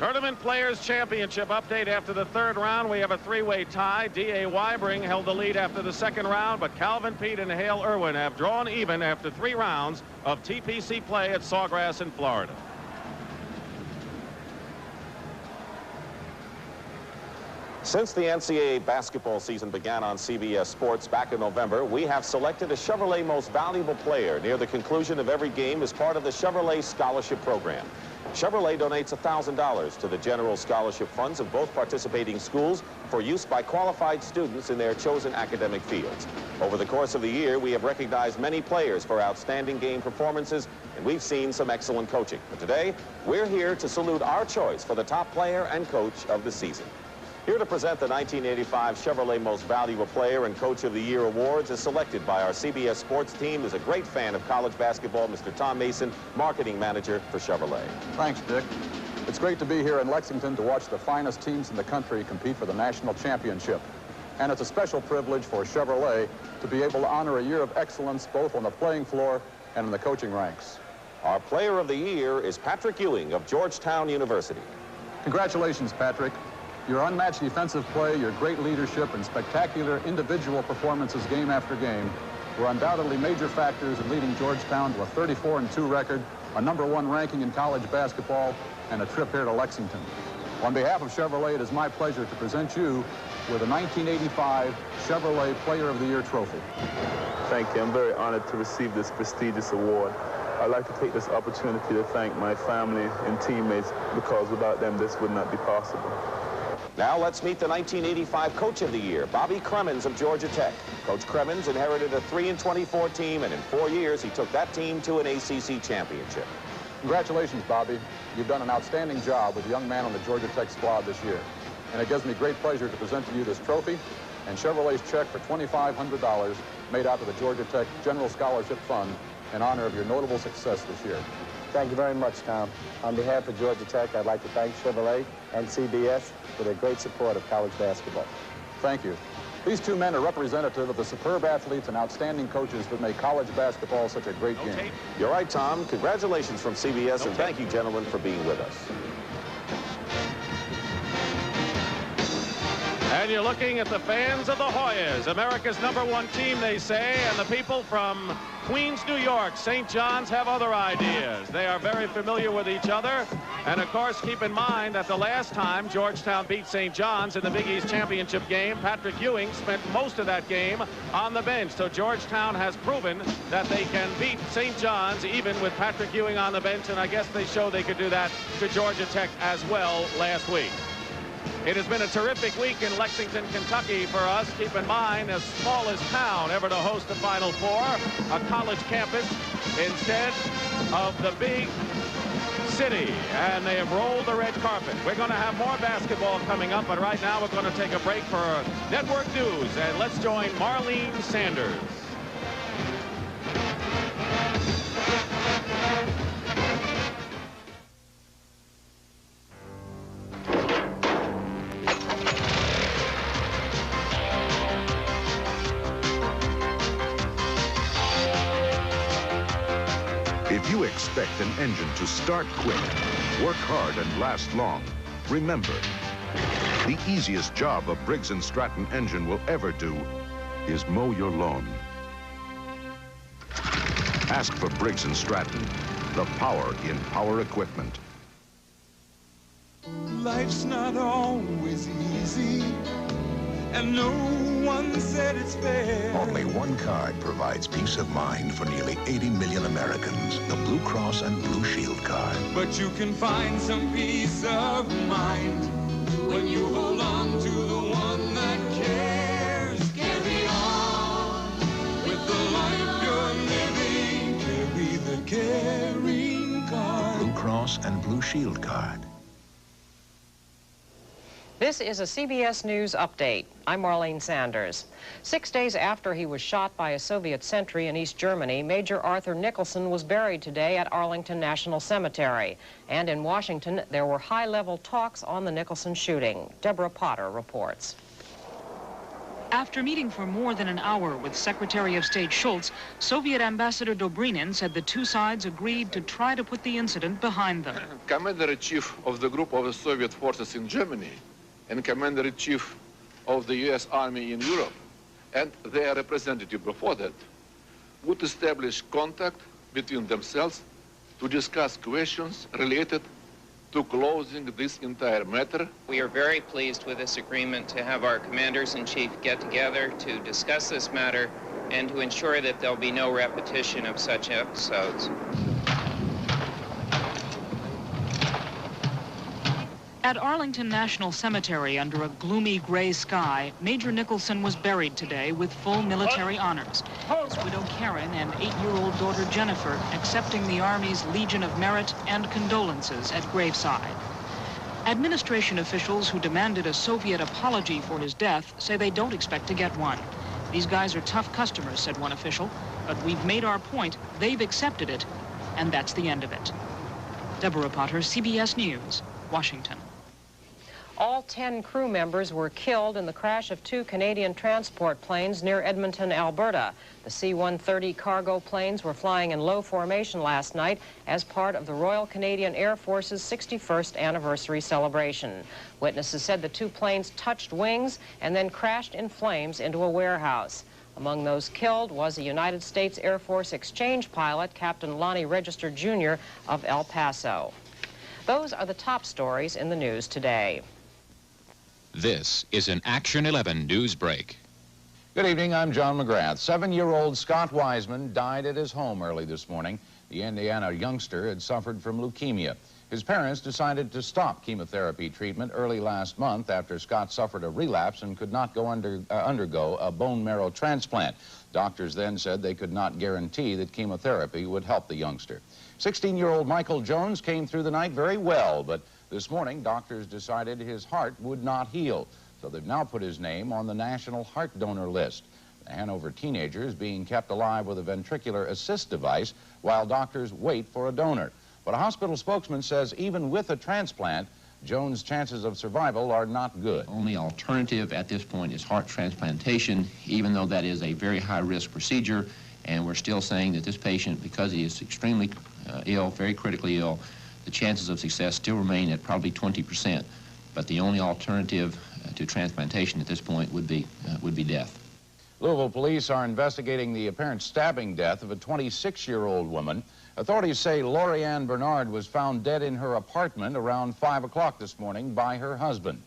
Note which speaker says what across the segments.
Speaker 1: Tournament Players Championship update after the third round. We have a three-way tie. D.A. Wybring held the lead after the second round, but Calvin Pete and Hale Irwin have drawn even after 3 rounds of TPC play at Sawgrass in Florida.
Speaker 2: Since the NCAA basketball season began on CBS Sports back in November, we have selected a Chevrolet Most Valuable Player near the conclusion of every game as part of the Chevrolet Scholarship Program. Chevrolet donates $1,000 to the general scholarship funds of both participating schools for use by qualified students in their chosen academic fields. Over the course of the year, we have recognized many players for outstanding game performances, and we've seen some excellent coaching. But today, we're here to salute our choice for the top player and coach of the season. Here to present the 1985 Chevrolet Most Valuable Player and Coach of the Year awards is selected by our CBS Sports team is a great fan of college basketball, Mr. Tom Mason, marketing manager for Chevrolet.
Speaker 3: Thanks, Dick. It's great to be here in Lexington to watch the finest teams in the country compete for the national championship. And it's a special privilege for Chevrolet to be able to honor a year of excellence both on the playing floor and in the coaching ranks.
Speaker 2: Our Player of the Year is Patrick Ewing of Georgetown University.
Speaker 3: Congratulations, Patrick. Your unmatched defensive play, your great leadership, and spectacular individual performances game after game were undoubtedly major factors in leading Georgetown to a 34-2 record, a #1 ranking in college basketball, and a trip here to Lexington. On behalf of Chevrolet, it is my pleasure to present you with a 1985 Chevrolet Player of the Year trophy.
Speaker 4: Thank you. I'm very honored to receive this prestigious award. I'd like to take this opportunity to thank my family and teammates because without them, this would not be possible.
Speaker 2: Now let's meet the 1985 Coach of the Year, Bobby Cremins of Georgia Tech. Coach Cremins inherited a 3-24 team, and in 4 years, he took that team to an ACC championship.
Speaker 3: Congratulations, Bobby. You've done an outstanding job with the young man on the Georgia Tech squad this year. And it gives me great pleasure to present to you this trophy and Chevrolet's check for $2,500 made out of the Georgia Tech General Scholarship Fund in honor of your notable success this year.
Speaker 5: Thank you very much, Tom. On behalf of Georgia Tech, I'd like to thank Chevrolet and CBS for their great support of college basketball.
Speaker 3: Thank you. These two men are representative of the superb athletes and outstanding coaches that make college basketball such a great game.
Speaker 2: You're right, Tom. Congratulations from CBS, and thank you, gentlemen, for being with us.
Speaker 1: And you're looking at the fans of the Hoyas, America's #1 team, they say, and the people from Queens, New York, St. John's have other ideas. They are very familiar with each other. And, of course, keep in mind that the last time Georgetown beat St. John's in the Big East championship game, Patrick Ewing spent most of that game on the bench. So Georgetown has proven that they can beat St. John's even with Patrick Ewing on the bench, and I guess they showed they could do that to Georgia Tech as well last week. It has been a terrific week in Lexington, Kentucky for us. Keep in mind, the smallest town ever to host the Final Four, a college campus instead of the big city. And they have rolled the red carpet. We're going to have more basketball coming up, but right now we're going to take a break for network news. And let's join Marlene Sanders.
Speaker 6: If you expect an engine to start quick, work hard, and last long, remember, the easiest job a Briggs & Stratton engine will ever do is mow your lawn. Ask for Briggs & Stratton, the power in power equipment.
Speaker 7: Life's not always easy, and no one said it's fair.
Speaker 8: Only one card provides peace of mind for nearly 80 million Americans, the Blue Cross and Blue Shield card.
Speaker 7: But you can find some peace of mind when you hold on to the one that cares. Carry on with the life you're living. Carry the caring card.
Speaker 8: Blue Cross and Blue Shield card.
Speaker 9: This is a CBS News update. I'm Marlene Sanders. 6 days after he was shot by a Soviet sentry in East Germany, Major Arthur Nicholson was buried today at Arlington National Cemetery. And in Washington, there were high-level talks on the Nicholson shooting. Deborah Potter reports.
Speaker 10: After meeting for more than an hour with Secretary of State Schultz, Soviet Ambassador Dobrynin said the two sides agreed to try to put the incident behind them.
Speaker 11: Commander-in-Chief of the group of the Soviet forces in Germany and Commander-in-Chief of the U.S. Army in Europe and their representative before that would establish contact between themselves to discuss questions related to closing this entire matter.
Speaker 12: We are very pleased with this agreement to have our commanders-in-chief get together to discuss this matter and to ensure that there'll be no repetition of such episodes.
Speaker 10: At Arlington National Cemetery, under a gloomy gray sky, Major Nicholson was buried today with full military honors. His widow Karen and 8-year-old daughter Jennifer accepting the Army's Legion of Merit and condolences at graveside. Administration officials who demanded a Soviet apology for his death say they don't expect to get one. These guys are tough customers, said one official, but we've made our point, they've accepted it, and that's the end of it. Deborah Potter, CBS News, Washington.
Speaker 9: All 10 crew members were killed in the crash of 2 Canadian transport planes near Edmonton, Alberta. The C-130 cargo planes were flying in low formation last night as part of the Royal Canadian Air Force's 61st anniversary celebration. Witnesses said the 2 planes touched wings and then crashed in flames into a warehouse. Among those killed was a United States Air Force exchange pilot, Captain Lonnie Register Jr. of El Paso. Those are the top stories in the news today.
Speaker 13: This is an Action 11 news break.
Speaker 14: Good evening, I'm John McGrath. 7-year-old Scott Wiseman died at his home early this morning. The Indiana youngster had suffered from leukemia. His parents decided to stop chemotherapy treatment early last month after Scott suffered a relapse and could not undergo a bone marrow transplant. Doctors then said they could not guarantee that chemotherapy would help the youngster. 16-year-old Michael Jones came through the night very well, but this morning, doctors decided his heart would not heal, so they've now put his name on the National Heart Donor List. The Hanover teenager is being kept alive with a ventricular assist device while doctors wait for a donor. But a hospital spokesman says even with a transplant, Jones' chances of survival are not good.
Speaker 15: Only alternative at this point is heart transplantation, even though that is a very high-risk procedure, and we're still saying that this patient, because he is extremely ill, very critically ill, the chances of success still remain at probably 20%, but the only alternative to transplantation at this point would be death.
Speaker 14: Louisville police are investigating the apparent stabbing death of a 26-year-old woman. Authorities say Lori Ann Bernard was found dead in her apartment around 5 o'clock this morning by her husband.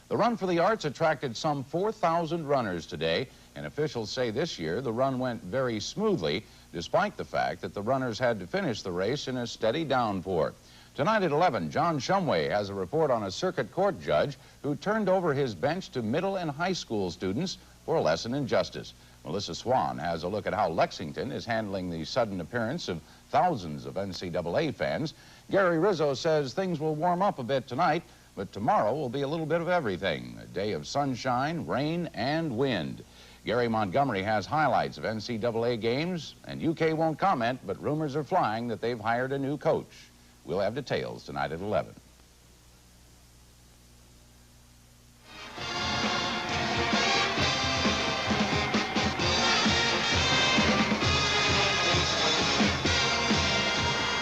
Speaker 14: The Run for the Arts attracted some 4,000 runners today, and officials say this year the run went very smoothly, despite the fact that the runners had to finish the race in a steady downpour. Tonight at 11, John Shumway has a report on a circuit court judge who turned over his bench to middle and high school students for a lesson in justice. Melissa Swan has a look at how Lexington is handling the sudden appearance of thousands of NCAA fans. Gary Rizzo says things will warm up a bit tonight, but tomorrow will be a little bit of everything, a day of sunshine, rain, and wind. Gary Montgomery has highlights of NCAA games, and UK won't comment, but rumors are flying that they've hired a new coach. We'll have details tonight at 11.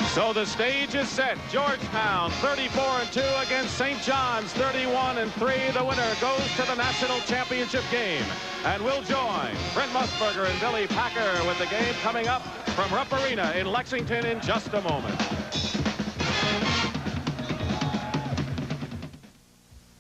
Speaker 1: So the stage is set. Georgetown 34-2 against St. John's 31-3. The winner goes to the national championship game. And we'll join Brent Musburger and Billy Packer with the game coming up from Rupp Arena in Lexington in just a moment.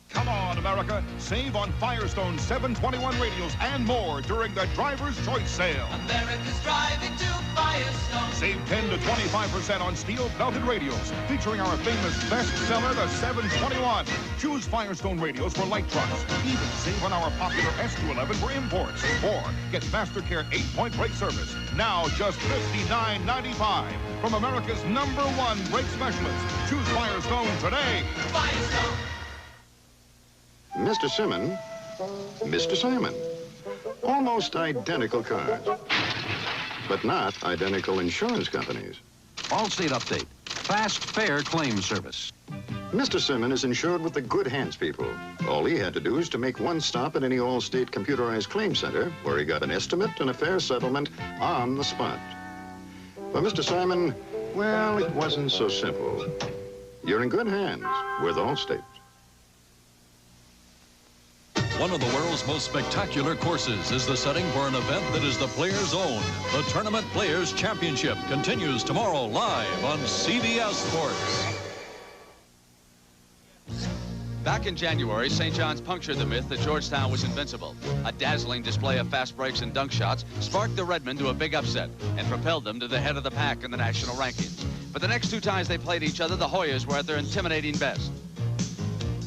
Speaker 16: Come on, America. Save on Firestone 721 radios and more during the Driver's Choice Sale.
Speaker 7: America's driving to Firestone.
Speaker 16: Save 10 to 25% on steel belted radios, featuring our famous bestseller, the 721. Choose Firestone radios for light trucks. Even save on our popular S211 for imports. Or get Mastercare 8-point brake service. Now just $59.95 from America's #1 brake specialist. Choose Firestone today.
Speaker 7: Firestone.
Speaker 17: Mr. Simon, Mr. Simon. Almost identical cars, but not identical insurance companies.
Speaker 18: Allstate update. Fast, fair claim service.
Speaker 17: Mr. Simmons is insured with the Good Hands people. All he had to do is to make one stop at any All-State computerized claim center where he got an estimate and a fair settlement on the spot. For Mr. Simon, well, it wasn't so simple. You're in good hands with Allstate.
Speaker 18: One of the world's most spectacular courses is the setting for an event that is the players' own. The Tournament Players Championship continues tomorrow live on CBS Sports.
Speaker 19: Back in January, St. John's punctured the myth that Georgetown was invincible. A dazzling display of fast breaks and dunk shots sparked the Redmen to a big upset and propelled them to the head of the pack in the national rankings. But the next two times they played each other, the Hoyas were at their intimidating best.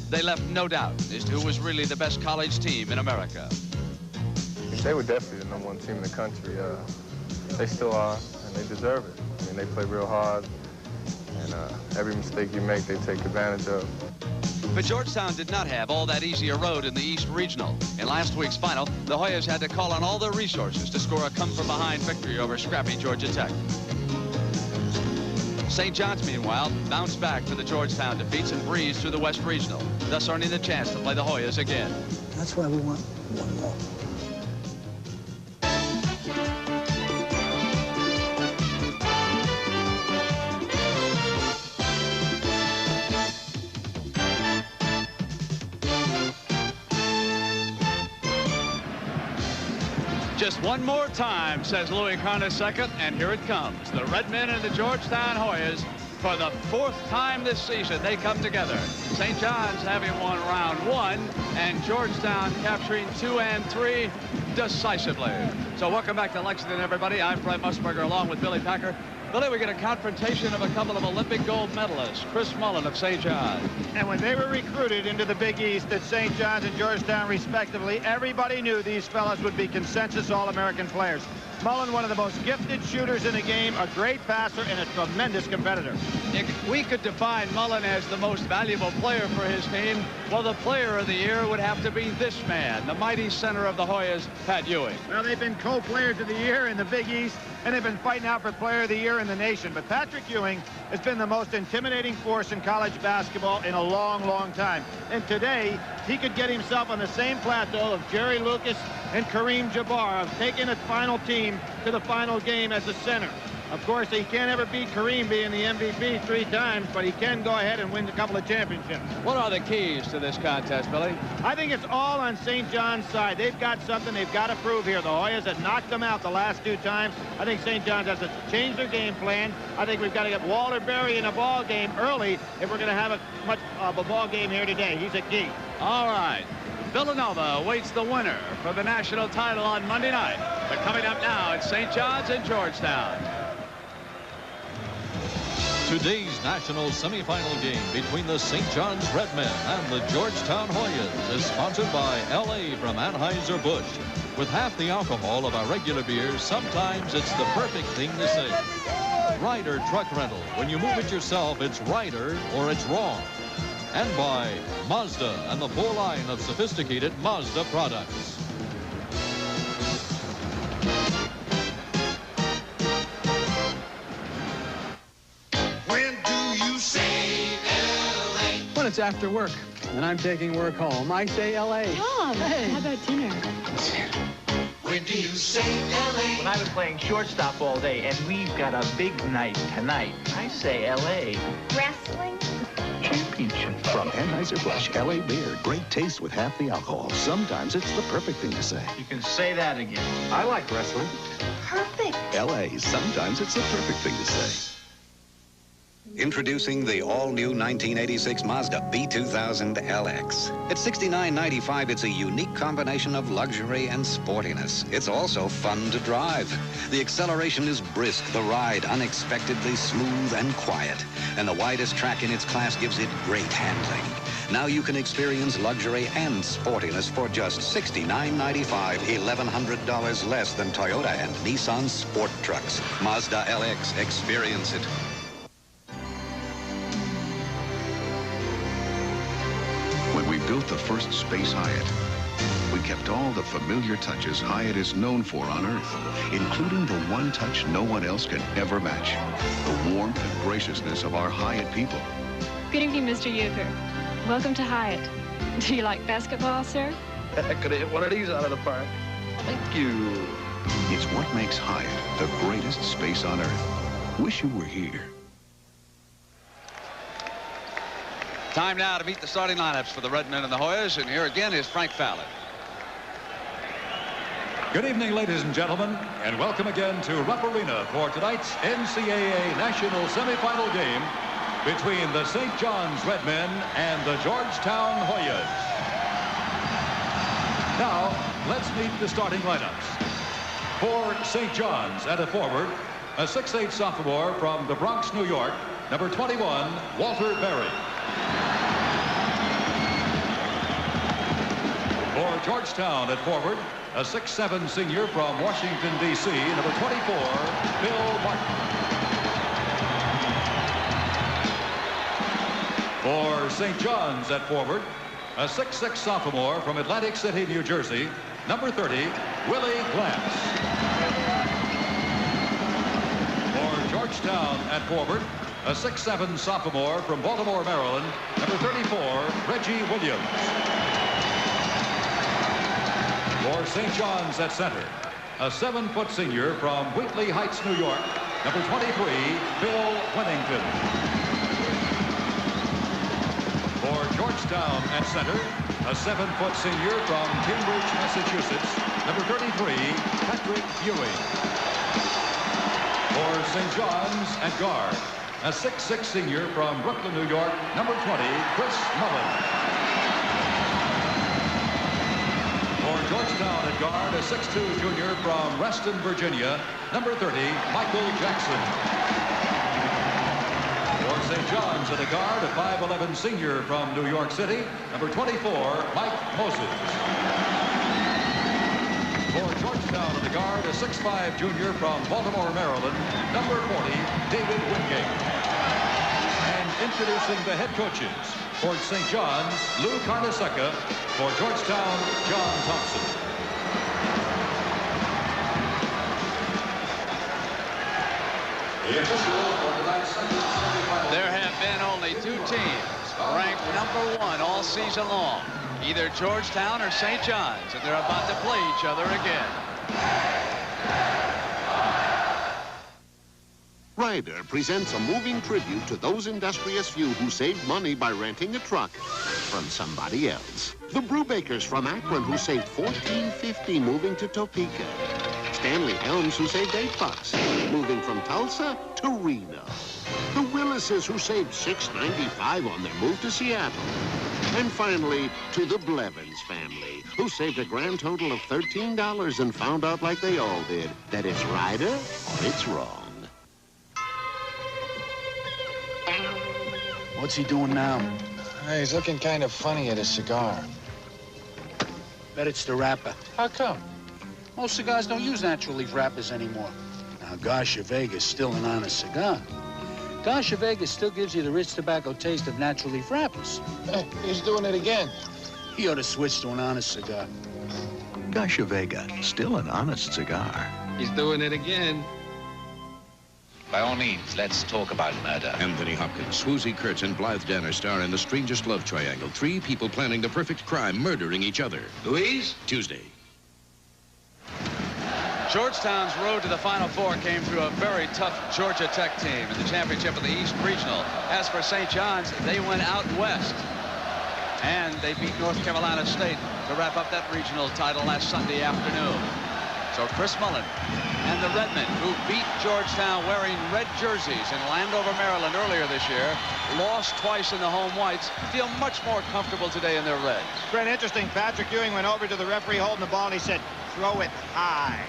Speaker 19: They left no doubt as to who was really the best college team in America.
Speaker 4: They were definitely the #1 team in the country. They still are, and they deserve it. I mean, they play real hard, and every mistake you make, they take advantage of.
Speaker 19: But Georgetown did not have all that easy a road in the East Regional. In last week's final, the Hoyas had to call on all their resources to score a come-from-behind victory over scrappy Georgia Tech. St. John's, meanwhile, bounced back for the Georgetown defeats and breezed through the West Regional, thus earning the chance to play the Hoyas again.
Speaker 20: That's why we want one more.
Speaker 19: Just one more time, says Louis Carnes-Second, and here it comes. The Redmen and the Georgetown Hoyas, for the 4th time this season, they come together. St. John's having won round 1, and Georgetown capturing 2 and 3 decisively. So welcome back to Lexington, everybody. I'm Fred Musburger along with Billy Packer. Billy, we get a confrontation of a couple of Olympic gold medalists, Chris Mullen of St. John's.
Speaker 21: And when they were recruited into the Big East at St. John's and Georgetown, respectively, everybody knew these fellas would be consensus All-American players. Mullen, one of the most gifted shooters in the game, a great passer, and a tremendous competitor.
Speaker 19: If we could define Mullen as the most valuable player for his team, well, the player of the year would have to be this man, the mighty center of the Hoyas, Pat Ewing.
Speaker 21: Well, they've been co-players of the year in the Big East, and they've been fighting out for player of the year in the nation. But Patrick Ewing has been the most intimidating force in college basketball in a long, long time. And today, he could get himself on the same plateau of Jerry Lucas and Kareem Jabbar of taking a final team to the final game as a center. Of course, he can't ever beat Kareem being the MVP 3 times, but he can go ahead and win a couple of championships.
Speaker 19: What are the keys to this contest, Billy?
Speaker 21: I think it's all on St. John's side. They've got something they've got to prove here. The Hoyas had knocked them out the last 2 times. I think St. John's has to change their game plan. I think we've got to get Walter Berry in a ball game early if we're going to have a ball game here today. He's a key.
Speaker 19: All right. Villanova awaits the winner for the national title on Monday night. But coming up now, it's St. John's and Georgetown.
Speaker 18: Today's national semifinal game between the St. John's Redmen and the Georgetown Hoyas is sponsored by L.A. from Anheuser-Busch. With half the alcohol of our regular beers, sometimes it's the perfect thing to say. Ryder Truck Rental. When you move it yourself, it's Ryder or it's wrong. And by Mazda and the full line of sophisticated Mazda products.
Speaker 7: When do you say L.A.?
Speaker 22: When it's after work, and I'm taking work home, I say L.A.
Speaker 23: Tom,
Speaker 22: hey.
Speaker 23: How about dinner?
Speaker 7: When do you say L.A.?
Speaker 24: When I was playing shortstop all day, and we've got a big night tonight, I say L.A.
Speaker 23: Wrestling?
Speaker 8: Championship. From Anheuser-Busch, L.A. beer. Great taste with half the alcohol. Sometimes it's the perfect thing to say.
Speaker 24: You can say that again.
Speaker 22: I like wrestling.
Speaker 23: Perfect.
Speaker 8: L.A. Sometimes it's the perfect thing to say.
Speaker 25: Introducing the all-new 1986 Mazda B2000 LX. At $69.95, it's a unique combination of luxury and sportiness. It's also fun to drive. The acceleration is brisk, the ride unexpectedly smooth and quiet. And the widest track in its class gives it great handling. Now you can experience luxury and sportiness for just $69.95, $1,100 less than Toyota and Nissan sport trucks. Mazda LX, experience it.
Speaker 8: When we built the first Space Hyatt, we kept all the familiar touches Hyatt is known for on Earth, including the one touch no one else can ever match, the warmth and graciousness of our Hyatt people.
Speaker 2: Good evening, Mr. Euchre. Welcome to Hyatt. Do you like basketball, sir?
Speaker 3: I could have hit one of these out of the park. Thank you.
Speaker 8: It's what makes Hyatt the greatest space on Earth. Wish you were here.
Speaker 19: Time now to meet the starting lineups for the Redmen and the Hoyas, and here again is Frank Fallon.
Speaker 5: Good evening, ladies and gentlemen, and welcome again to Rupp Arena for tonight's NCAA National Semifinal game between the St. John's Redmen and the Georgetown Hoyas. Now, let's meet the starting lineups. For St. John's, at a forward, a 6'8" sophomore from the Bronx, New York, number 21, Walter Berry. For Georgetown, at forward, a 6'7" senior from Washington, D.C., number 24, Bill Martin. For St. John's, at forward, a 6'6" sophomore from Atlantic City, New Jersey, number 30, Willie Glass. For Georgetown, at forward, a 6'7" sophomore from Baltimore, Maryland, number 34, Reggie Williams. For St. John's, at center, a 7-foot senior from Wheatley Heights, New York, number 23, Bill Winnington. For Georgetown, at center, a 7-foot senior from Cambridge, Massachusetts, number 33, Patrick Ewing. For St. John's, at guard, a 6'6" senior from Brooklyn, New York, number 20, Chris Mullen. For Georgetown, at guard, a 6'2" junior from Reston, Virginia, number 30, Michael Jackson. For St. John's, at a guard, a 5'11" senior from New York City, number 24, Mike Moses. For Georgetown, at the guard, a 6'5" junior from Baltimore, Maryland, number 40, David Wingate. And introducing the head coaches. For St. John's, Lou Carnesecca. For Georgetown, John Thompson. The official for tonight's semifinal.
Speaker 19: There have been only 2 teams ranked #1 all season long, either Georgetown or St. John's, and they're about to play each other again.
Speaker 6: Ryder presents a moving tribute to those industrious few who saved money by renting a truck from somebody else. The Brewbakers from Akron who saved $14.50 moving to Topeka. Stanley Helms who saved $8 moving from Tulsa to Reno. The Willises who saved $6.95 on their move to Seattle. And finally, to the Blevins family, who saved a grand total of $13 and found out, like they all did, that it's Ryder or it's wrong.
Speaker 11: What's he doing now?
Speaker 26: He's looking kind of funny at his cigar.
Speaker 11: Bet it's the wrapper.
Speaker 26: How come?
Speaker 11: Most cigars don't use natural leaf wrappers anymore. Now, Garcia Vega's still an honest cigar. Garcia Vega still gives you the rich tobacco taste of natural leaf wrappers.
Speaker 26: He's doing it again.
Speaker 11: He ought to switch to an honest cigar.
Speaker 8: Garcia Vega, still an honest cigar.
Speaker 27: He's doing it again.
Speaker 28: By all means, let's talk about murder.
Speaker 29: Anthony Hopkins, Swoosie Kurtz, and Blythe Danner star in The Strangest Love Triangle. 3 people planning the perfect crime, murdering each other.
Speaker 27: Louise?
Speaker 29: Tuesday.
Speaker 19: Georgetown's road to the Final Four came through a very tough Georgia Tech team in the championship of the East Regional. As for St. John's, they went out west. And they beat North Carolina State to wrap up that regional title last Sunday afternoon. So Chris Mullen and the Redmen, who beat Georgetown wearing red jerseys in Landover, Maryland earlier this year, lost twice in the home whites, feel much more comfortable today in their reds.
Speaker 21: Brent, interesting. Patrick Ewing went over to the referee holding the ball, and he said, throw it high.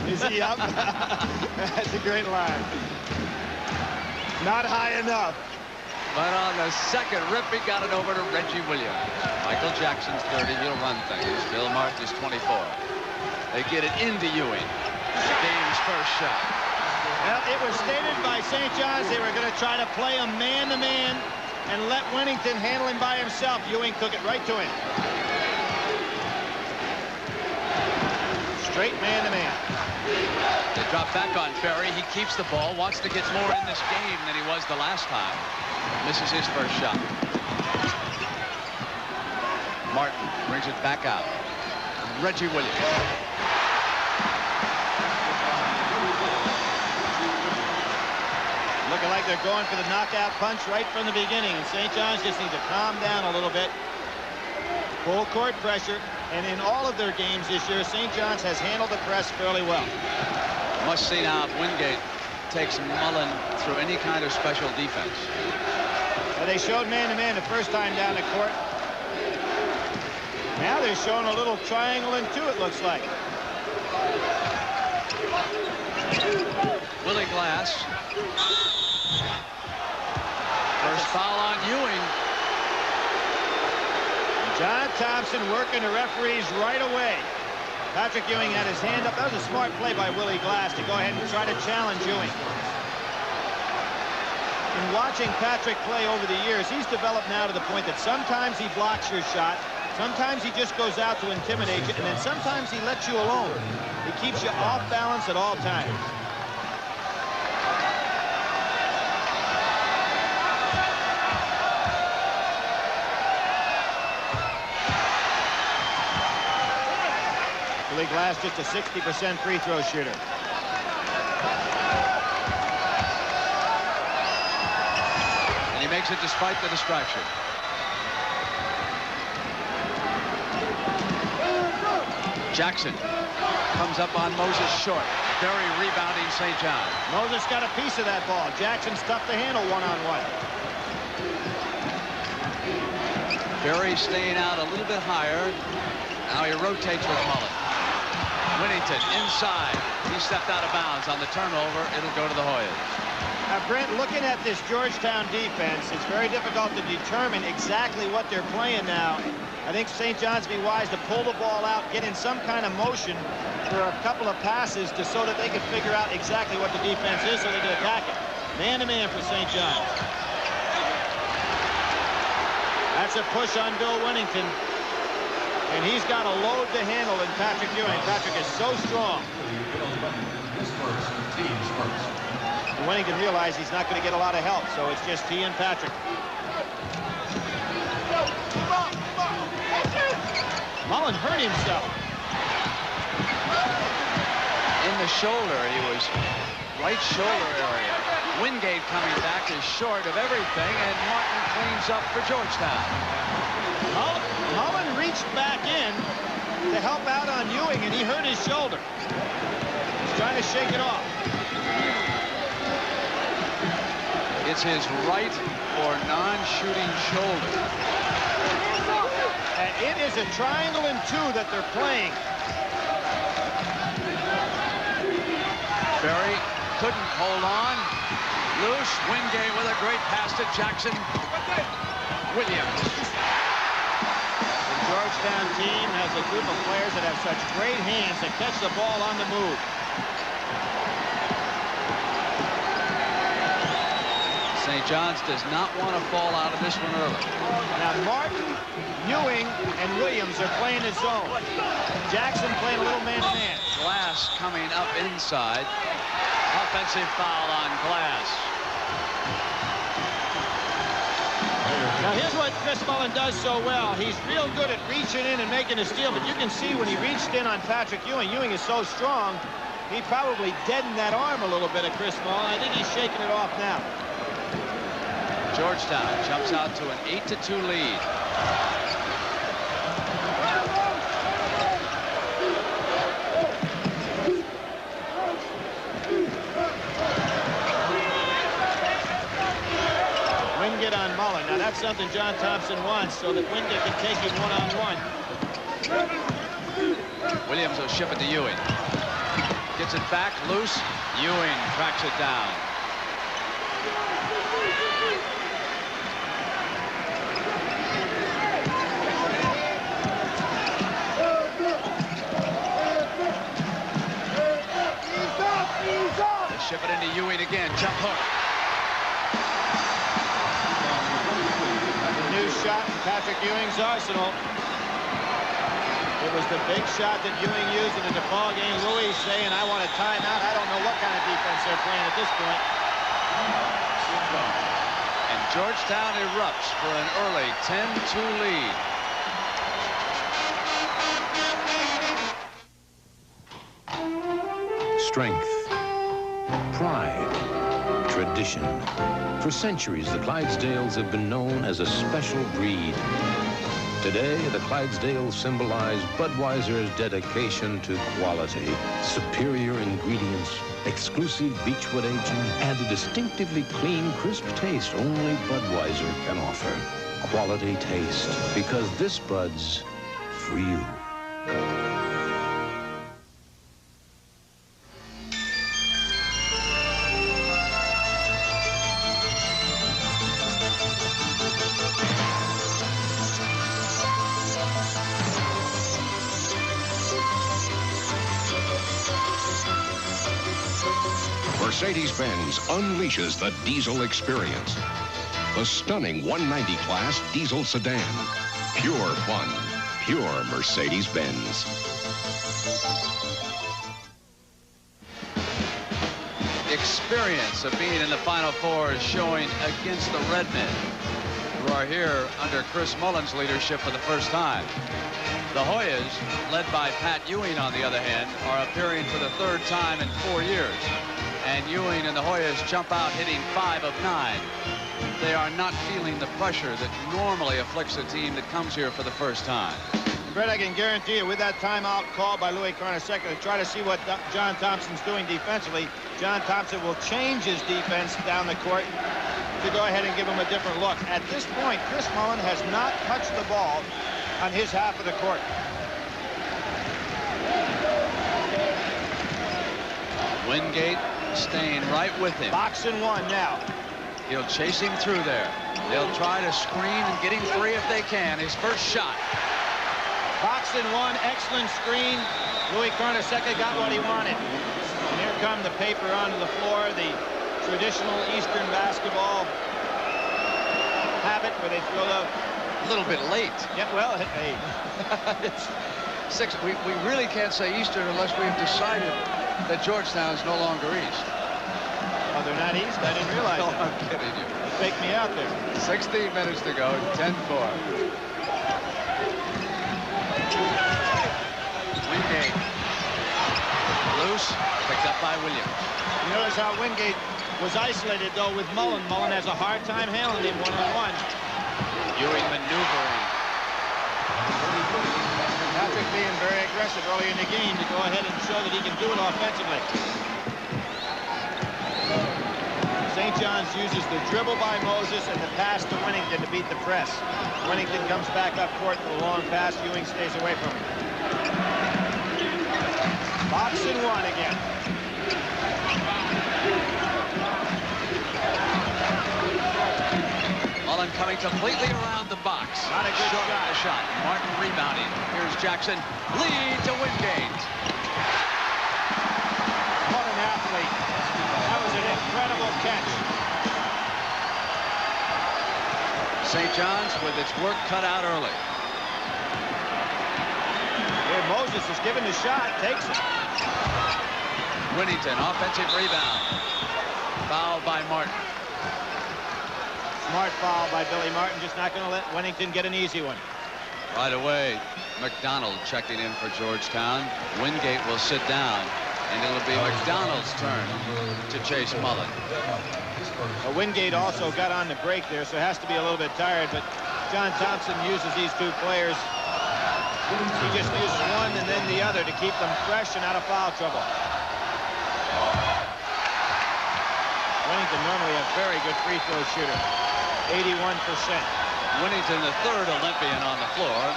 Speaker 21: Is he up? That's a great line. Not high enough.
Speaker 19: But on the second rip, he got it over to Reggie Williams. Michael Jackson's 30. He'll run things. Bill Martin's 24. They get it into Ewing. The game's first shot.
Speaker 21: Well, it was stated by St. John's they were going to try to play him man-to-man and let Winnington handle him by himself. Ewing took it right to him. Straight man-to-man.
Speaker 19: They drop back on Ferry. He keeps the ball, wants to get more in this game than he was the last time. Misses his first shot. Martin brings it back out. Reggie Williams.
Speaker 21: Looking like they're going for the knockout punch right from the beginning. And St. John's just need to calm down a little bit. Full court pressure. And in all of their games this year, St. John's has handled the press fairly well.
Speaker 19: Must see now if Wingate takes Mullen through any kind of special defense.
Speaker 21: Well, they showed man-to-man the first time down the court. Now they're showing a little triangle and two, it looks like.
Speaker 19: Willie Glass. First foul on Ewing.
Speaker 21: John Thompson working the referees right away. Patrick Ewing had his hand up. That was a smart play by Willie Glass to go ahead and try to challenge Ewing. In watching Patrick play over the years, he's developed now to the point that sometimes he blocks your shot, sometimes he just goes out to intimidate you, and then sometimes he lets you alone. He keeps you off balance at all times. Willie Glass just a 60% free throw shooter.
Speaker 19: And he makes it despite the distraction. Jackson comes up on Moses short. Very rebounding St. John.
Speaker 21: Moses got a piece of that ball. Jackson's tough to handle one-on-one.
Speaker 19: Berry staying out a little bit higher. Now he rotates with Mullen. Whittington inside. He stepped out of bounds on the turnover. It'll go to the Hoyas.
Speaker 21: Now, Brent, looking at this Georgetown defense, it's very difficult to determine exactly what they're playing now. I think St. John's be wise to pull the ball out, get in some kind of motion for a couple of passes so that they can figure out exactly what the defense is so they can attack it. Man-to-man for St. John's. That's a push on Bill Whittington. And he's got a load to handle in Patrick Ewing. Patrick is so strong. And Whittington realized he's not going to get a lot of help, so it's just he and Patrick. Mullen hurt himself.
Speaker 19: In the shoulder, he was right shoulder area. Wingate coming back is short of everything, and Martin cleans up for Georgetown.
Speaker 21: Mullen reached back in to help out on Ewing, and he hurt his shoulder. He's trying to shake it off.
Speaker 19: It's his right or non-shooting shoulder.
Speaker 21: And it is a triangle and two that they're playing.
Speaker 19: Berry couldn't hold on. Loose. Wingate with a great pass to Jackson. Williams.
Speaker 21: The Georgetown team has a group of players that have such great hands that catch the ball on the move.
Speaker 19: St. John's does not want to fall out of this one early.
Speaker 21: Now Martin, Ewing, and Williams are playing his zone. Jackson playing a little man-to-man.
Speaker 19: Glass coming up inside. Offensive foul on Glass.
Speaker 21: Now here's what Chris Mullen does so well. He's real good at reaching in and making a steal, but you can see when he reached in on Patrick Ewing, Ewing is so strong, he probably deadened that arm a little bit of Chris Mullen. I think he's shaking it off now.
Speaker 19: Georgetown jumps out to an 8-2 lead.
Speaker 21: Wingate on Mullen. Now that's something John Thompson wants so that Wingate can take him one-on-one.
Speaker 19: Williams will ship it to Ewing. Gets it back loose. Ewing tracks it down. They ship it into Ewing again. Jump hook.
Speaker 21: New shot in Patrick Ewing's arsenal. It was the big shot that Ewing used in the DePaul game. Louis saying, I want a timeout. I don't know what kind of defense they're playing at this point.
Speaker 19: And Georgetown erupts for an early 10-2 lead.
Speaker 29: Strength, pride, tradition. For centuries, the Clydesdales have been known as a special breed. Today, the Clydesdales symbolize Budweiser's dedication to quality, superior ingredients, exclusive beechwood aging, and a distinctively clean, crisp taste only Budweiser can offer. Quality taste, because this Bud's for you.
Speaker 8: Mercedes-Benz unleashes the diesel experience. The stunning 190 class diesel sedan. Pure fun. Pure Mercedes-Benz.
Speaker 19: Experience of being in the Final Four is showing against the Redmen, who are here under Chris Mullen's leadership for the first time. The Hoyas, led by Pat Ewing, on the other hand, are appearing for the third time in 4 years. And Ewing and the Hoyas jump out hitting 5 of 9. They are not feeling the pressure that normally afflicts a team that comes here for the first time.
Speaker 21: Brett, I can guarantee you, with that timeout called by Louis Carnesecca to try to see what John Thompson's doing defensively, John Thompson will change his defense down the court to go ahead and give him a different look. At this point, Chris Mullen has not touched the ball on his half of the court.
Speaker 19: Wingate staying right with him.
Speaker 21: Boxing one now.
Speaker 19: He'll chase him through there. They'll try to screen and get him free if they can. His first shot.
Speaker 21: Boxing one, excellent screen. Louis Carnesecca got what he wanted. And here come the paper onto the floor, the traditional Eastern basketball habit where they throw the...
Speaker 19: A little bit late.
Speaker 21: Yeah, well, hey.
Speaker 19: It's 6. We really can't say Eastern unless we've decided that Georgetown is no longer East.
Speaker 21: Oh, they're not East? I didn't realize
Speaker 19: No,
Speaker 21: that.
Speaker 19: I'm kidding you.
Speaker 21: You faked me out there.
Speaker 19: 16 minutes to go, 10-4. Wingate. Loose, picked up by Williams.
Speaker 21: You notice how Wingate was isolated, though, with Mullen. Mullen has a hard time handling him one-on-one.
Speaker 19: Ewing maneuvering.
Speaker 21: Patrick being very aggressive early in the game to go ahead and show that he can do it offensively. St. John's uses the dribble by Moses and the pass to Winnington to beat the press. Winnington comes back up court with a long pass. Ewing stays away from him. Boxing one again.
Speaker 19: Mullen coming completely around the box.
Speaker 21: Not a good
Speaker 19: shot. Martin rebounding. Here's Jackson. Lead to Wingate.
Speaker 21: What an athlete. That was an incredible catch.
Speaker 19: St. John's with its work cut out early.
Speaker 21: Here Moses is given the shot. Takes it.
Speaker 19: Winnington, offensive rebound. Foul by Martin.
Speaker 21: Smart foul by Billy Martin, just not going to let Winnington get an easy one.
Speaker 19: Right away, McDonald checking in for Georgetown. Wingate will sit down, and it'll be McDonald's turn to chase Mullen.
Speaker 21: Wingate also got on the break there, so has to be a little bit tired, but John Thompson uses these two players. He just uses one and then the other to keep them fresh and out of foul trouble. Winnington normally a very good free throw shooter. 81%.
Speaker 19: Winnington, the third Olympian on the floor.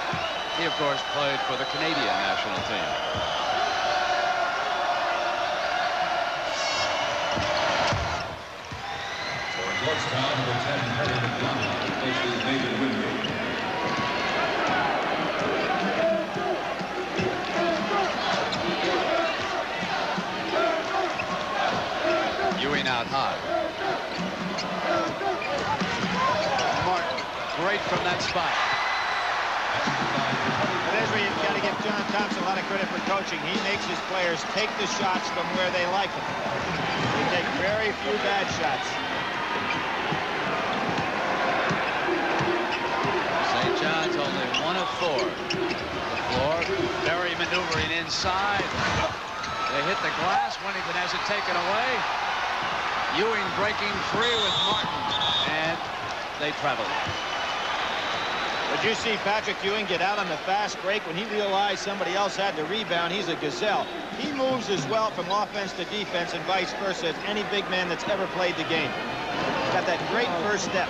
Speaker 19: He, of course, played for the Canadian national team.
Speaker 5: For Georgetown, number 10, Harry McDonald, replaces David Wingate.
Speaker 19: Ewing out high. Martin, great from that spot.
Speaker 21: But there's where you've got to give John Thompson a lot of credit for coaching. He makes his players take the shots from where they like them. They take very few bad shots.
Speaker 19: St. John's only 1 of 4. The floor, Berry maneuvering inside. They hit the glass. Winnington has it taken away. Ewing breaking free with Martin, and they travel.
Speaker 21: Did you see Patrick Ewing get out on the fast break when he realized somebody else had the rebound? He's a gazelle. He moves as well from offense to defense and vice versa as any big man that's ever played the game. He's got that great first step.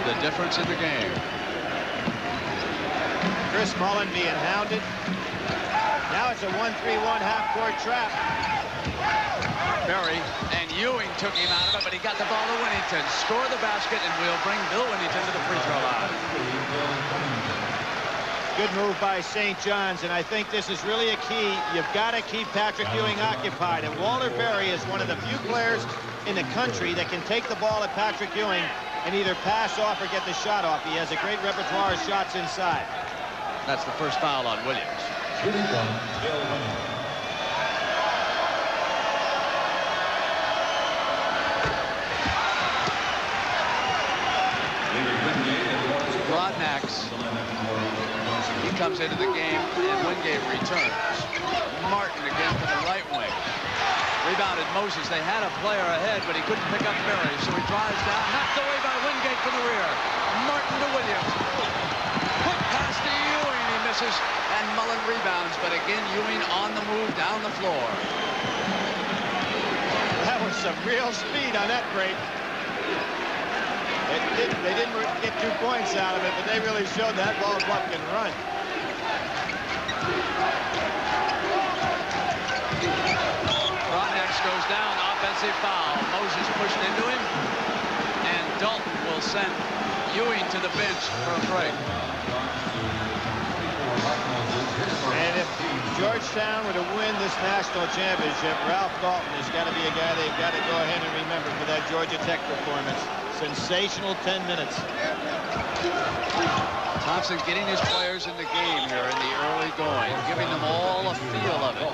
Speaker 19: The difference in the game.
Speaker 21: Chris Mullen being hounded. Now it's a 1-3-1 half-court trap.
Speaker 19: Berry and Ewing took him out of it, but he got the ball to Winnington. Score the basket, and we'll bring Bill Winnington to the free throw line.
Speaker 21: Good move by St. John's, and I think this is really a key. You've got to keep Patrick Ewing occupied, and Walter Berry is one of the few players in the country that can take the ball at Patrick Ewing and either pass off or get the shot off. He has a great repertoire of shots inside.
Speaker 19: That's the first foul on Williams. Rodnax, he comes into the game, and Wingate returns. Martin again from the right wing. Rebounded Moses. They had a player ahead, but he couldn't pick up Berry, so he drives down. Knocked away by Wingate from the rear. Martin to Williams. Quick pass to Ewing. He misses, and Mullen rebounds, but again, Ewing on the move down the floor.
Speaker 21: That was some real speed on that break. They didn't get 2 points out of it, but they really showed that ball club can run.
Speaker 19: Rodnax goes down, offensive foul. Moses pushed into him, and Dalton will send Ewing to the bench for a break.
Speaker 21: And if Georgetown were to win this national championship, Ralph Dalton has got to be a guy they've got to go ahead and remember for that Georgia Tech performance. Sensational 10 minutes.
Speaker 19: Thompson getting his players in the game here in the early going, giving them all a feel of it.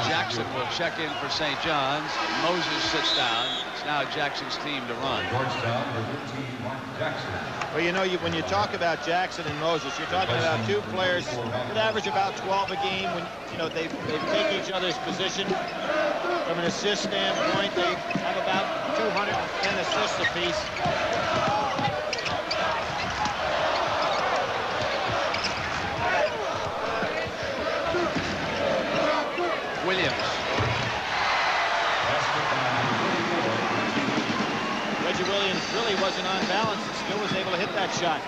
Speaker 19: Jackson will check in for St. John's. Moses sits down. It's now Jackson's team to run.
Speaker 21: Well, you know, when you talk about Jackson and Moses, you're talking about 2 players that average about 12 a game. When you know they take each other's position. From an assist standpoint, they have about 210 assists apiece.
Speaker 19: Williams.
Speaker 21: Reggie Williams really wasn't on balance and still was able to hit that shot.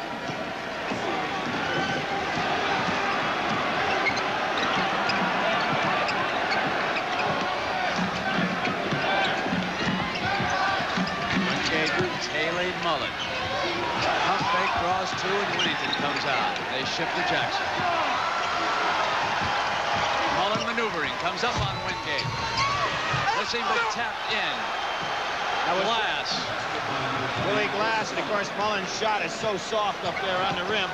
Speaker 19: Tailing Mullen. Pump fake draws 2, and Winnington comes out. They shift to Jackson. Mullen maneuvering, comes up on Wingate. Missing but tapped in.
Speaker 21: That was
Speaker 19: Glass.
Speaker 21: Willie Glass, and of course Mullen's shot is so soft up there on the rim.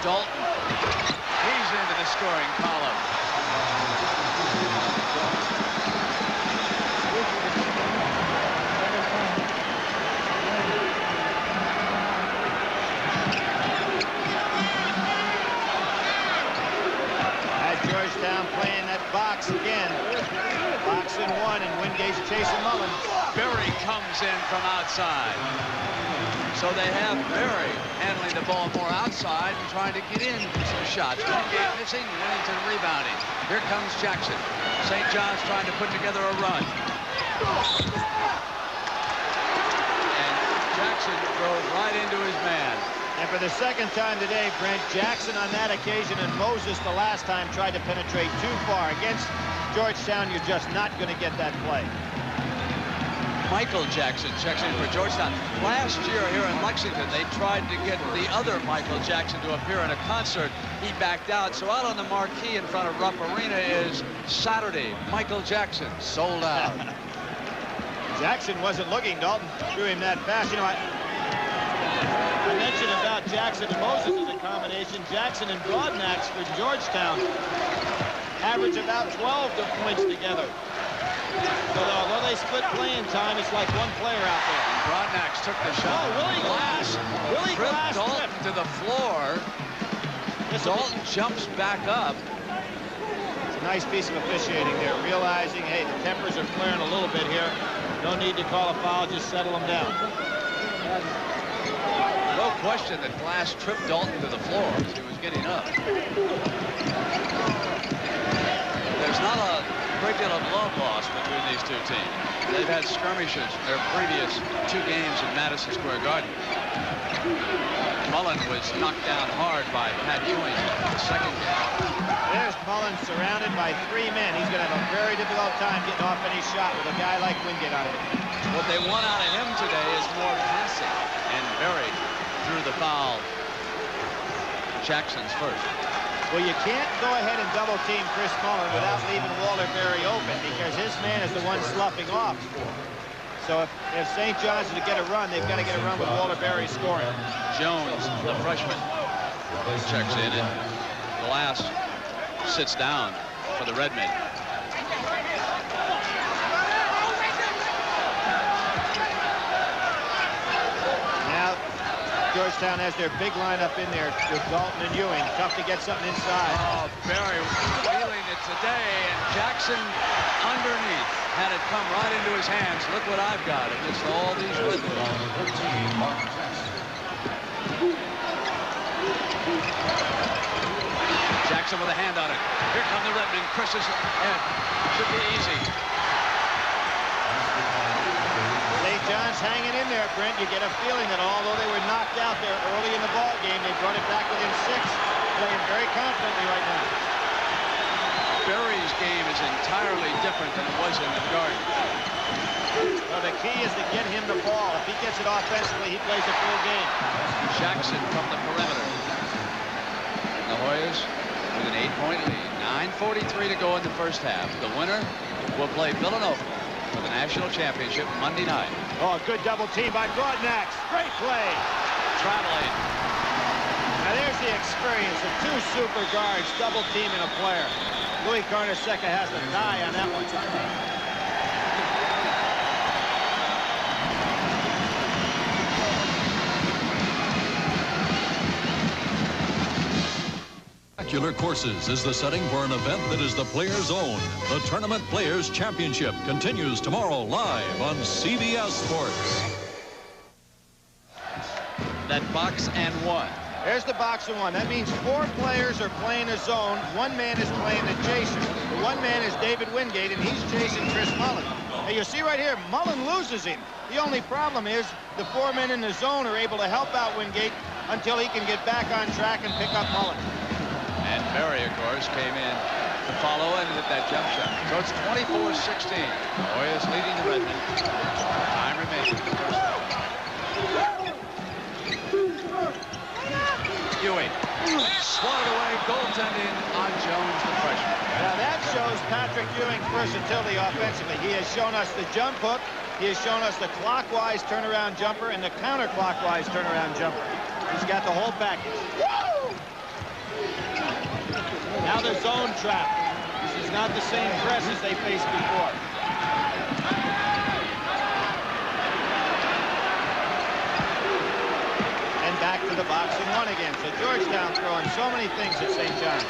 Speaker 19: Dalton. He's into the scoring column.
Speaker 21: Georgetown playing that box again. Box in 1, and Wingate's chasing Mullen.
Speaker 19: Berry comes in from outside. So they have Berry handling the ball more outside and trying to get in some shots. Wingate missing, Winnington rebounding. Here comes Jackson. St. John's trying to put together a run. And Jackson drove right into his man.
Speaker 21: And for the second time today, Brent, Jackson on that occasion and Moses the last time tried to penetrate too far. Against Georgetown, you're just not going to get that play.
Speaker 19: Michael Jackson checks in for Georgetown. Last year here in Lexington, they tried to get the other Michael Jackson to appear in a concert. He backed out. So out on the marquee in front of Rupp Arena is Saturday, Michael Jackson, sold out.
Speaker 21: Jackson wasn't looking. Dalton threw him that fast. You know, I mentioned about Jackson and Moses as a combination. Jackson and Broadnax for Georgetown average about 12 points together. So although they split playing time, it's like one player out there.
Speaker 19: Broadnax took the shot.
Speaker 21: Oh, Willie Glass. Willie Glass
Speaker 19: Dalton to the floor. Dalton jumps back up.
Speaker 21: It's a nice piece of officiating there, realizing, hey, the tempers are flaring a little bit here. No need to call a foul, just settle them down.
Speaker 19: No question that Glass tripped Dalton to the floor as he was getting up. There's not a great deal of love lost between these two teams. They've had skirmishes in their previous 2 games in Madison Square Garden. Mullen was knocked down hard by Pat Ewing in the second game.
Speaker 21: There's Mullen surrounded by 3 men. He's going to have a very difficult time getting off any shot with a guy like Wingate on it.
Speaker 19: What they want out of him today is more passing, and Berry drew the foul. Jackson's first.
Speaker 21: Well, you can't go ahead and double team Chris Mullen without leaving Walter Berry open, because his man is the one sloughing off. So if St. John's is to get a run, they've got to get a run with Walter Berry scoring.
Speaker 19: Jones, the freshman, checks in, and Glass sits down for the Redmen.
Speaker 21: Now Georgetown has their big lineup in there with Dalton and Ewing. Tough to get something inside.
Speaker 19: Oh, Berry feeling it today, and Jackson underneath. Had it come right into his hands. Look what I've got against all these Redmen. Jackson with a hand on it. Here come the Redmen. Chris's head. Should be easy.
Speaker 21: St. John's hanging in there, Brent. You get a feeling that although they were knocked out there early in the ball game, they brought it back within 6, playing very confidently right now.
Speaker 19: Berry's game is entirely different than it was in the Garden.
Speaker 21: Well, the key is to get him the ball. If he gets it offensively, he plays a full game.
Speaker 19: Jackson from the perimeter. The Hoyas with an 8-point lead. 9:43 to go in the first half. The winner will play Villanova for the national championship Monday night.
Speaker 21: Oh, good double team by Broadnax. Great play.
Speaker 19: Traveling.
Speaker 21: Now there's the experience of 2 super guards double teaming a player. Louis Carnesecca has the die on that one.
Speaker 18: Spectacular Courses is the setting for an event that is the players' own. The Tournament Players Championship continues tomorrow live on CBS Sports.
Speaker 19: That box and 1.
Speaker 21: There's the box and 1. That means 4 players are playing a zone. 1 man is playing the chaser. The 1 man is David Wingate, and he's chasing Chris Mullen. Now you see right here, Mullen loses him. The only problem is the 4 men in the zone are able to help out Wingate until he can get back on track and pick up Mullen.
Speaker 19: And Berry, of course, came in to follow and hit that jump shot. So it's 24-16. Hoyas leading the Redmen. Time remaining. Ewing. Swatted away, goaltending on Jones, the freshman.
Speaker 21: Now that shows Patrick Ewing's versatility offensively. He has shown us the jump hook. He has shown us the clockwise turnaround jumper and the counterclockwise turnaround jumper. He's got the whole package. Now the zone trap. This is not the same press as they faced before. And back to the box and 1 again. So Georgetown throwing so many things at St. John's.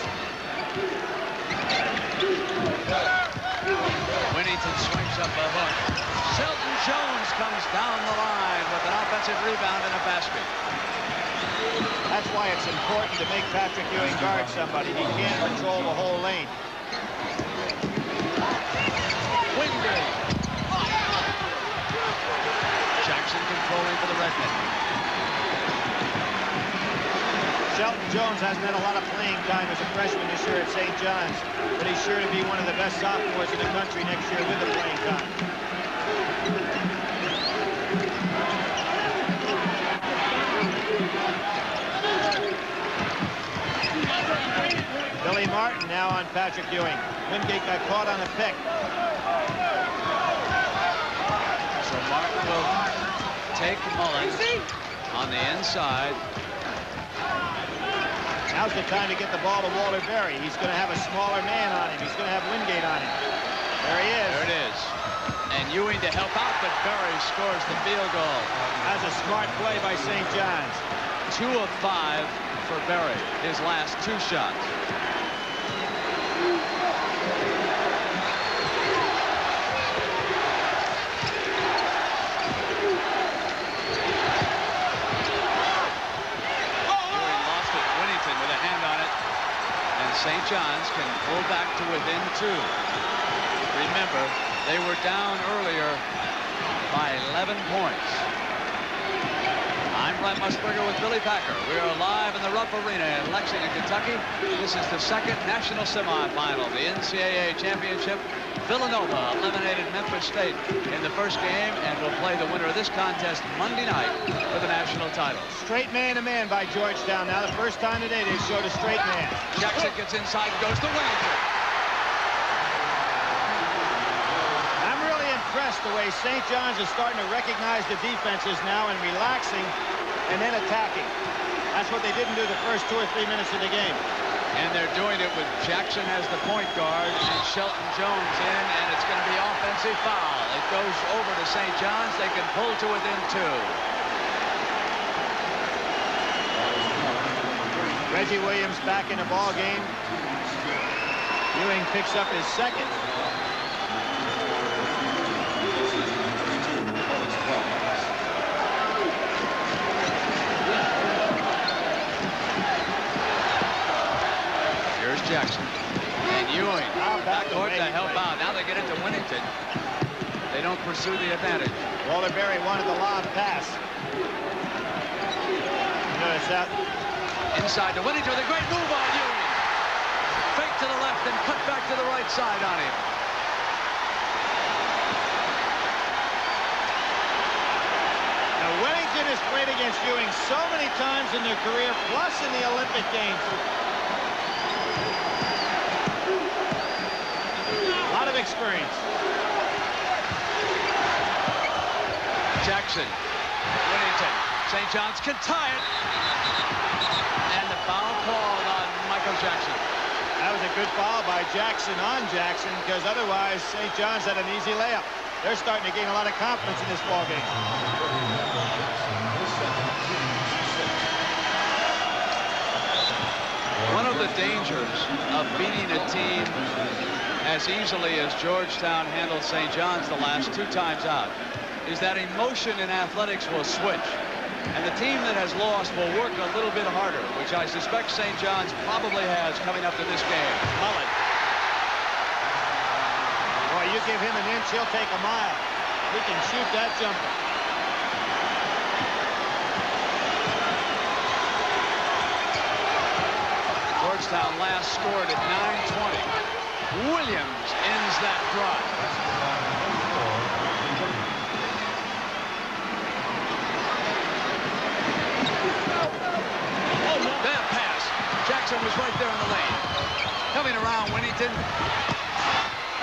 Speaker 19: Winnington swings up a hook. Shelton Jones comes down the line with an offensive rebound and a basket.
Speaker 21: That's why it's important to make Patrick Ewing guard somebody. He can't control the whole lane.
Speaker 19: Wingate. Jackson controlling for the Redmen.
Speaker 21: Shelton Jones hasn't had a lot of playing time as a freshman this year at St. John's, but he's sure to be one of the best sophomores in the country next year with the playing time. Martin now on Patrick Ewing. Wingate got caught on a pick.
Speaker 19: So Martin will take Mullen on the inside.
Speaker 21: Now's the time to get the ball to Walter Berry. He's going to have a smaller man on him. He's going to have Wingate on him. There he is.
Speaker 19: There it is. And Ewing to help out, but Berry scores the field goal.
Speaker 21: That's a smart play by St. John's.
Speaker 19: 2 of 5 for Berry, his last 2 shots. St. John's can pull back to within 2. Remember, they were down earlier by 11 points. I'm Brent Musburger with Billy Packer. We are live in the Rupp Arena in Lexington, Kentucky. This is the second national semifinal, the NCAA championship. Villanova eliminated Memphis State in the first game and will play the winner of this contest Monday night for the national title.
Speaker 21: Straight man-to-man by Georgetown. Now the first time today they showed a straight man.
Speaker 19: Jackson gets inside and goes to Wellington.
Speaker 21: I'm really impressed the way St. John's is starting to recognize the defenses now and relaxing and then attacking. That's what they didn't do the first 2 or 3 minutes of the game.
Speaker 19: And they're doing it with Jackson as the point guard and Shelton Jones in, and it's going to be offensive foul. It goes over to St. John's. They can pull to within 2.
Speaker 21: Reggie Williams back in the ball game. Ewing picks up his second.
Speaker 19: Jackson and Ewing backcourt to help out. Now they get it to Winnington. They don't pursue the advantage.
Speaker 21: Walter Berry wanted the lob pass. Notice that.
Speaker 19: Inside to Winnington with a great move on Ewing. Fake to the left and cut back to the right side on him.
Speaker 21: Now Winnington has played against Ewing so many times in their career, plus in the Olympic Games. Experience.
Speaker 19: Jackson, Winnington, St. John's can tie it, and the foul called on Michael Jackson.
Speaker 21: That was a good foul by Jackson on Jackson, because otherwise St. John's had an easy layup. They're starting to gain a lot of confidence in this ball game.
Speaker 19: One of the dangers of beating a team as easily as Georgetown handled St. John's the last 2 times out is that emotion in athletics will switch. And the team that has lost will work a little bit harder, which I suspect St. John's probably has coming up to this game.
Speaker 21: Mullen. Boy, you give him an inch, he'll take a mile. He can shoot that jumper.
Speaker 19: Georgetown last scored at 9:20. Williams ends that drive. That pass. Jackson was right there in the lane. Coming around, Winnington.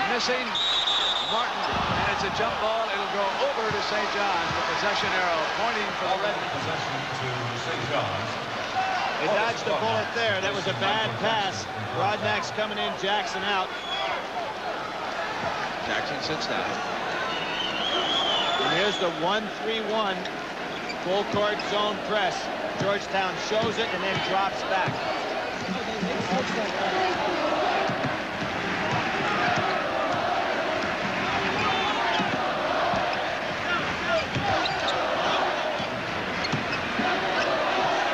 Speaker 19: Missing. Martin. And it's a jump ball. It'll go over to St. John's. The possession arrow pointing for the Red.
Speaker 5: Possession to St. John's.
Speaker 21: They dodged the bullet there. That was a bad pass. Rodnack's coming in, Jackson out.
Speaker 19: Jackson sits down.
Speaker 21: And here's the 1-3-1 full court zone press. Georgetown shows it and then drops back.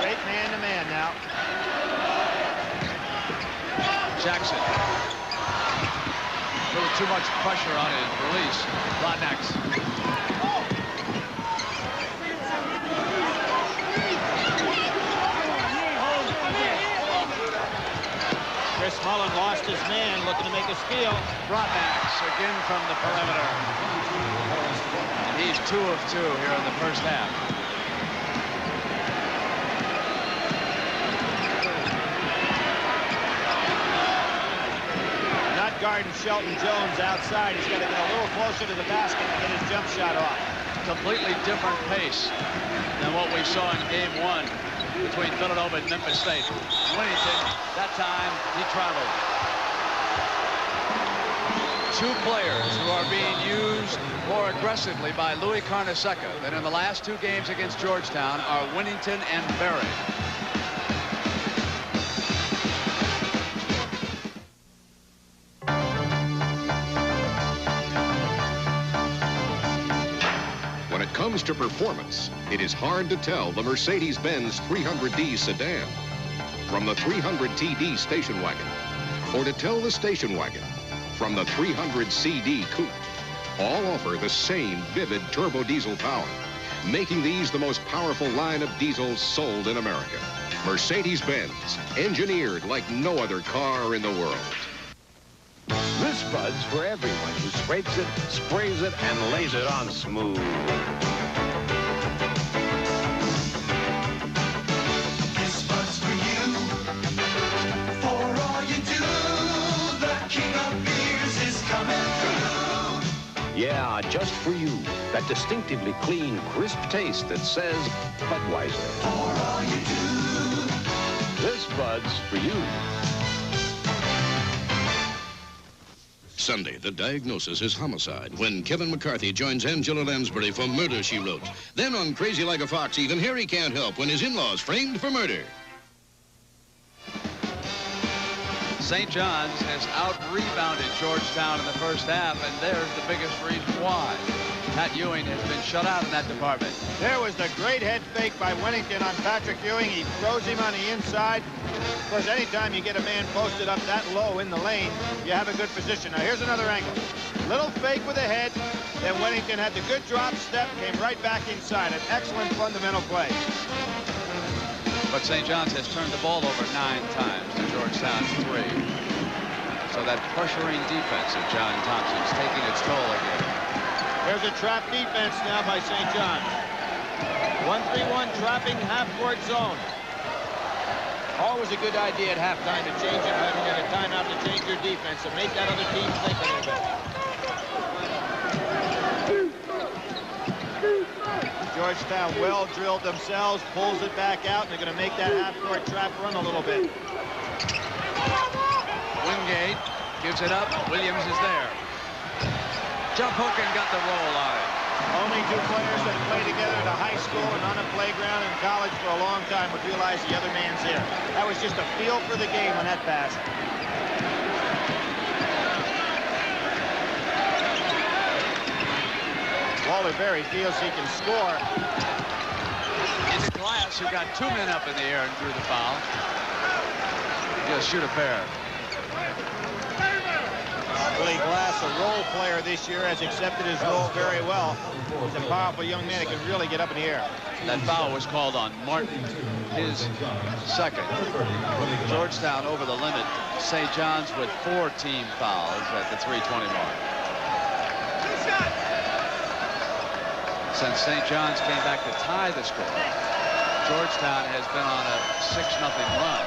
Speaker 21: Great man-to-man now.
Speaker 19: Jackson. A little too much pressure on his release. Rodnack's.
Speaker 21: Chris Mullen lost his man, looking to make a steal.
Speaker 19: Rodnack's again from the perimeter. And he's 2 of 2 here in the first half.
Speaker 21: guarding Shelton Jones outside. He's got to get a little closer to the basket to get his jump shot off.
Speaker 19: Completely different pace than what we saw in game 1 between Villanova and Memphis State. Winnington, that time, he traveled. Two players who are being used more aggressively by Louis Carnesecca than in the last 2 games against Georgetown are Winnington and Berry.
Speaker 8: When it comes to performance, it is hard to tell the Mercedes-Benz 300D sedan from the 300TD station wagon, or to tell the station wagon from the 300CD coupe. All offer the same vivid turbo diesel power, making these the most powerful line of diesels sold in America. Mercedes-Benz, engineered like no other car in the world.
Speaker 29: This Bud's for everyone who scrapes it, sprays it, and lays it on smooth.
Speaker 7: This Bud's for you, for all you do. The king of beers is coming through.
Speaker 29: Yeah, just for you. That distinctively clean, crisp taste that says Budweiser.
Speaker 7: For all you do.
Speaker 29: This Bud's for you.
Speaker 8: Sunday, the diagnosis is homicide when Kevin McCarthy joins Angela Lansbury for Murder, She Wrote. Then on Crazy Like a Fox, even Harry can't help when his in-laws framed for murder.
Speaker 19: St. John's has out-rebounded Georgetown in the first half, and there's the biggest reason why. Pat Ewing has been shut out in that department.
Speaker 21: There was the great head fake by Winnington on Patrick Ewing. He throws him on the inside. Of course, anytime you get a man posted up that low in the lane, you have a good position. Now, here's another angle. Little fake with a head. Then Winnington had the good drop step, came right back inside. An excellent fundamental play.
Speaker 19: But St. John's has turned the ball over 9 times to Georgetown's 3. So that pressuring defense of John Thompson's taking its toll again.
Speaker 21: There's a trap defense now by St. John's. 1-3-1 trapping half-court zone. Always a good idea at halftime to change it when you get a timeout to change your defense and make that other team think a little bit. Georgetown well drilled themselves, pulls it back out, and they're going to make that half-court trap run a little bit.
Speaker 19: Wingate gives it up. Williams is there. Jump hook and got the roll on it.
Speaker 21: Only 2 players that play together at a high school and on a playground in college for a long time would realize the other man's there. That was just a feel for the game on that pass. Walter Berry feels he can score.
Speaker 19: Into Glass, who got 2 men up in the air and drew the foul. He'll shoot a pair.
Speaker 21: Willie Glass, a role player this year, has accepted his role very well. He's a powerful young man who can really get up in the air.
Speaker 19: That foul was called on Martin, his second. Georgetown over the limit. St. John's with 4 team fouls at the 3:20 mark. Since St. John's came back to tie the score, Georgetown has been on a 6-0 run.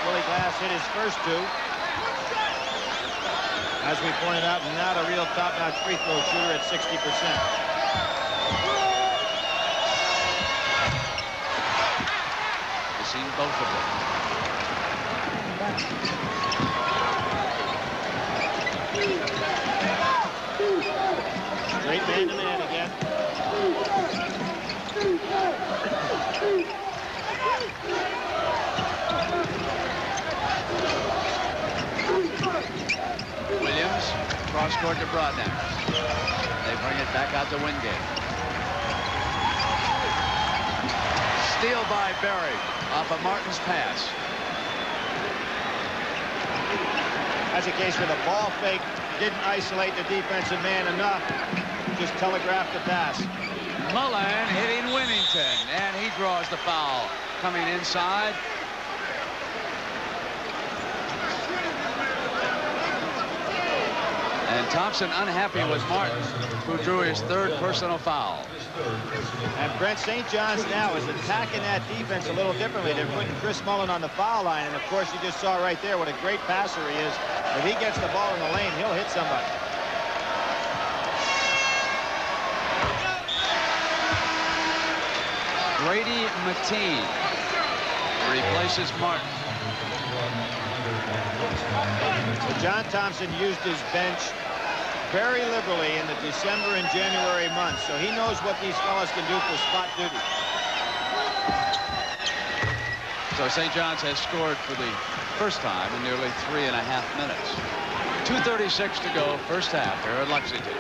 Speaker 21: Willie Glass hit his first 2. As we pointed out, not a real top-notch free throw shooter at 60%.
Speaker 19: We've seen both of them.
Speaker 21: Great man-to-man again.
Speaker 19: Williams, cross-court to Broadnax. They bring it back out to Wingate. Steal by Berry off of Martin's pass.
Speaker 21: That's a case where the ball fake didn't isolate the defensive man enough. Just telegraphed the pass.
Speaker 19: Mullen hitting Winnington, and he draws the foul. Coming inside. And Thompson unhappy with Martin, who drew his 3rd personal foul.
Speaker 21: And Brent, St. John's now is attacking that defense a little differently. They're putting Chris Mullen on the foul line, and of course you just saw right there what a great passer he is. If he gets the ball in the lane, he'll hit somebody.
Speaker 19: Brady Mateen replaces Martin.
Speaker 21: So John Thompson used his bench very liberally in the December and January months, so he knows what these fellas can do for spot duty.
Speaker 19: So St. John's has scored for the first time in nearly 3.5 minutes. 2:36 to go, first half here at Lexington.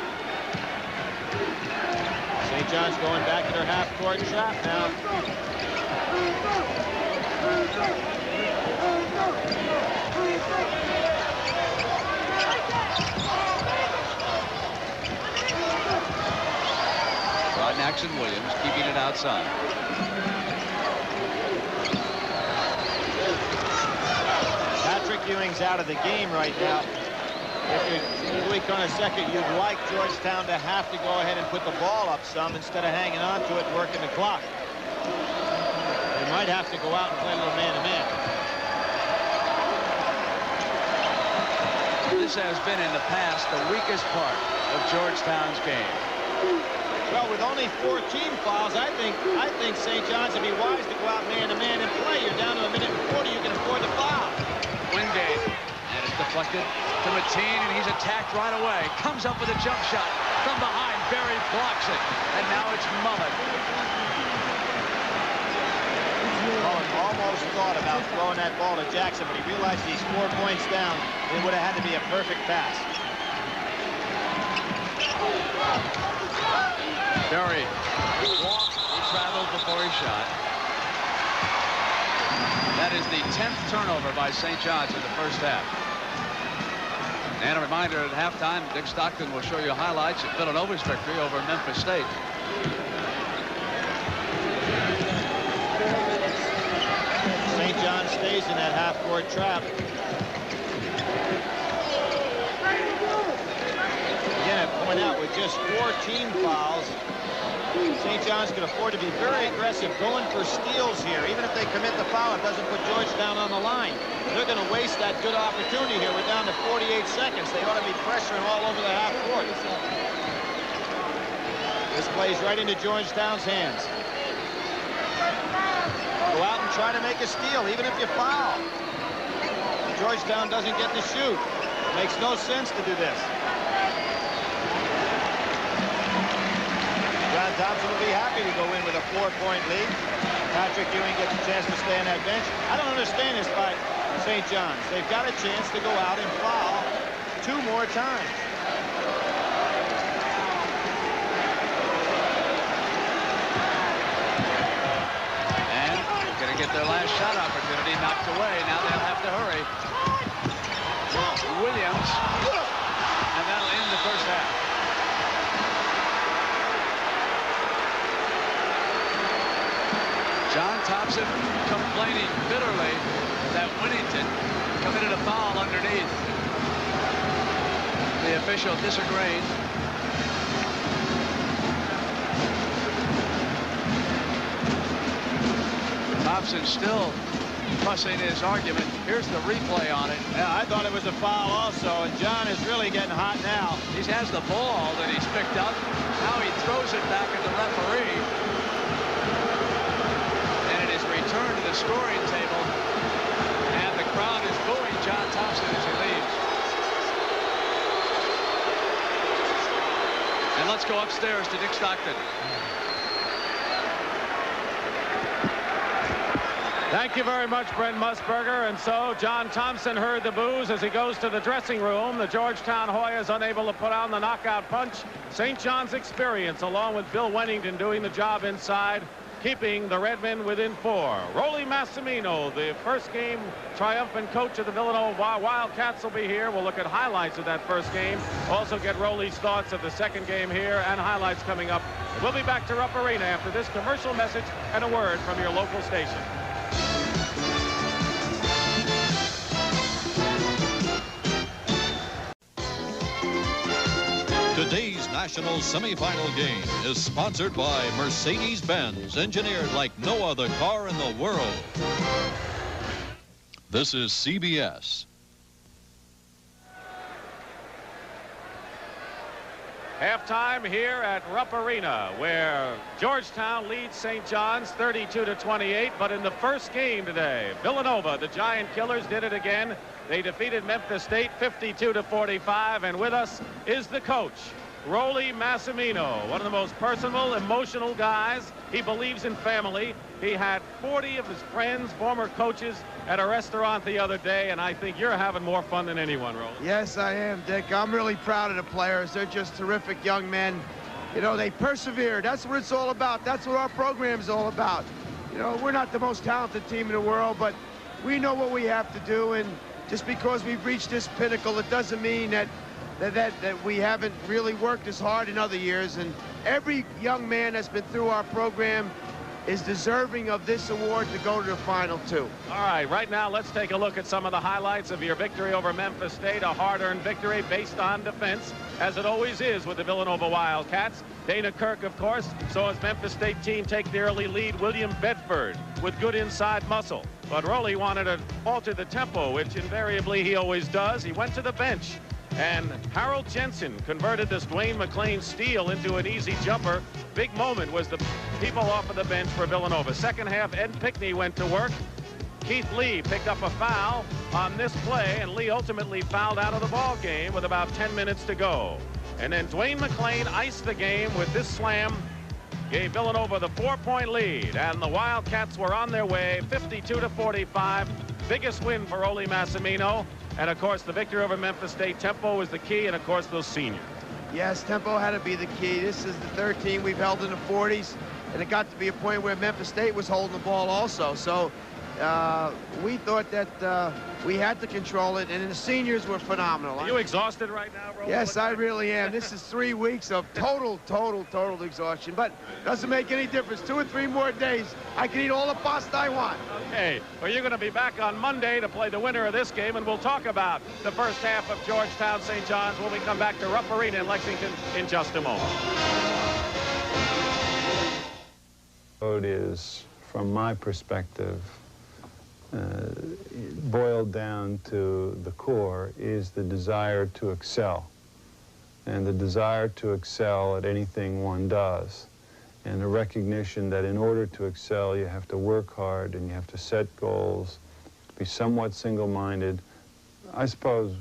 Speaker 21: St. John's going back to their half-court trap now.
Speaker 19: Jackson Williams keeping it outside.
Speaker 21: Patrick Ewing's out of the game right now. If you're Louis Carnesecca, you'd like Georgetown to have to go ahead and put the ball up some instead of hanging on to it and working the clock. They might have to go out and play a little man-to-man.
Speaker 19: This has been in the past the weakest part of Georgetown's game.
Speaker 21: Well, with only 14 fouls, I think St. John's would be wise to go out man-to-man and play. You're down to 1:40. You can afford the foul.
Speaker 19: Wingate, and it's deflected to Mateen, and he's attacked right away. Comes up with a jump shot from behind. Berry blocks it, and now it's Mullen.
Speaker 21: Mullen almost thought about throwing that ball to Jackson, but he realized he's 4 points down. It would have had to be a perfect pass.
Speaker 19: Berry walked, he traveled before he shot. That is the 10th turnover by St. John's in the first half. And a reminder at halftime, Dick Stockton will show you highlights of Villanova's victory over Memphis State.
Speaker 21: St. John stays in that half-court trap. Again, I point out with just 14 fouls, St. John's can afford to be very aggressive, going for steals here. Even if they commit the foul, it doesn't put Georgetown on the line. They're going to waste that good opportunity here. We're down to 48 seconds. They ought to be pressuring all over the half court. This plays right into Georgetown's hands. Go out and try to make a steal, even if you foul. Georgetown doesn't get to shoot. It makes no sense to do this. John Thompson will be happy to go in with a 4-point lead. Patrick Ewing gets a chance to stay on that bench. I don't understand this by St. John's. They've got a chance to go out and foul 2 more times.
Speaker 19: And they're going to get their last shot opportunity knocked away. Now they'll have to hurry. Williams. And that'll end the first half. John Thompson complaining bitterly that Winnington committed a foul underneath. The official disagreeing. Thompson still fussing his argument. Here's the replay on it.
Speaker 21: Yeah, I thought it was a foul also, and John is really getting hot now.
Speaker 19: He has the ball that he's picked up. Now he throws it back at the referee. Return to the scoring table, and the crowd is booing John Thompson as he leaves. And let's go upstairs to Dick Stockton.
Speaker 1: Thank you very much, Brent Musburger. And so John Thompson heard the boos as he goes to the dressing room. The Georgetown Hoyas unable to put on the knockout punch. St. John's experience, along with Bill Wennington doing the job inside, keeping the Redmen within 4. Rolly Massimino, the first game triumphant coach of the Villanova Wildcats, will be here. We'll look at highlights of that first game. Also get Rolly's thoughts of the second game here and highlights coming up. We'll be back to Rupp Arena after this commercial message and a word from your local station.
Speaker 18: To Today's national semifinal game is sponsored by Mercedes-Benz, engineered like no other car in the world. This is CBS.
Speaker 1: Halftime here at Rupp Arena, where Georgetown leads St. John's 32-28. But in the first game today, Villanova, the Giant Killers, did it again. They defeated Memphis State 52-45. And with us is the coach, Rollie Massimino, one of the most personal, emotional guys. He believes in family. He had 40 of his friends, former coaches, at a restaurant the other day, and I think you're having more fun than anyone, Rollie.
Speaker 9: Yes, I am, Dick. I'm really proud of the players. They're just terrific young men. You know, they persevere. That's what it's all about. That's what our program's all about. You know, we're not the most talented team in the world, but we know what we have to do, and just because we've reached this pinnacle, it doesn't mean that we haven't really worked as hard in other years. And every young man that's been through our program is deserving of this award to go to the final two.
Speaker 1: All right, right now let's take a look at some of the highlights of your victory over Memphis State, a hard-earned victory based on defense, as it always is with the Villanova Wildcats. Dana Kirk, of course, saw his Memphis State team take the early lead. William Bedford with good inside muscle. But Rollie wanted to alter the tempo, which invariably he always does. He went to the bench, and Harold Jensen converted this Dwayne McClain steal into an easy jumper. Big moment was the people off of the bench for Villanova. Second half, Ed Pickney went to work. Keith Lee picked up a foul on this play, and Lee ultimately fouled out of the ball game with about 10 minutes to go. And then Dwayne McClain iced the game with this slam, gave Villanova the 4-point lead, and the Wildcats were on their way, 52-45. Biggest win for Rollie Massimino. And, of course, the victory over Memphis State. Tempo was the key, and, of course, those seniors.
Speaker 9: Yes, tempo had to be the key. This is the third team we've held in the 40s, and it got to be a point where Memphis State was holding the ball also. So we thought that we had to control it, and the seniors were phenomenal.
Speaker 1: Are you exhausted right now, Rollie?
Speaker 9: Yes, I really am. This is 3 weeks of total exhaustion, but doesn't make any difference. 2 or 3 more days, I can eat all the pasta I want.
Speaker 1: Okay, well, you're going to be back on Monday to play the winner of this game, and we'll talk about the first half of Georgetown St. John's when we come back to Rupp Arena in Lexington in just a moment.
Speaker 10: It is, from my perspective, boiled down to the core is the desire to excel, and the desire to excel at anything one does, and the recognition that in order to excel you have to work hard and you have to set goals, be somewhat single-minded. I suppose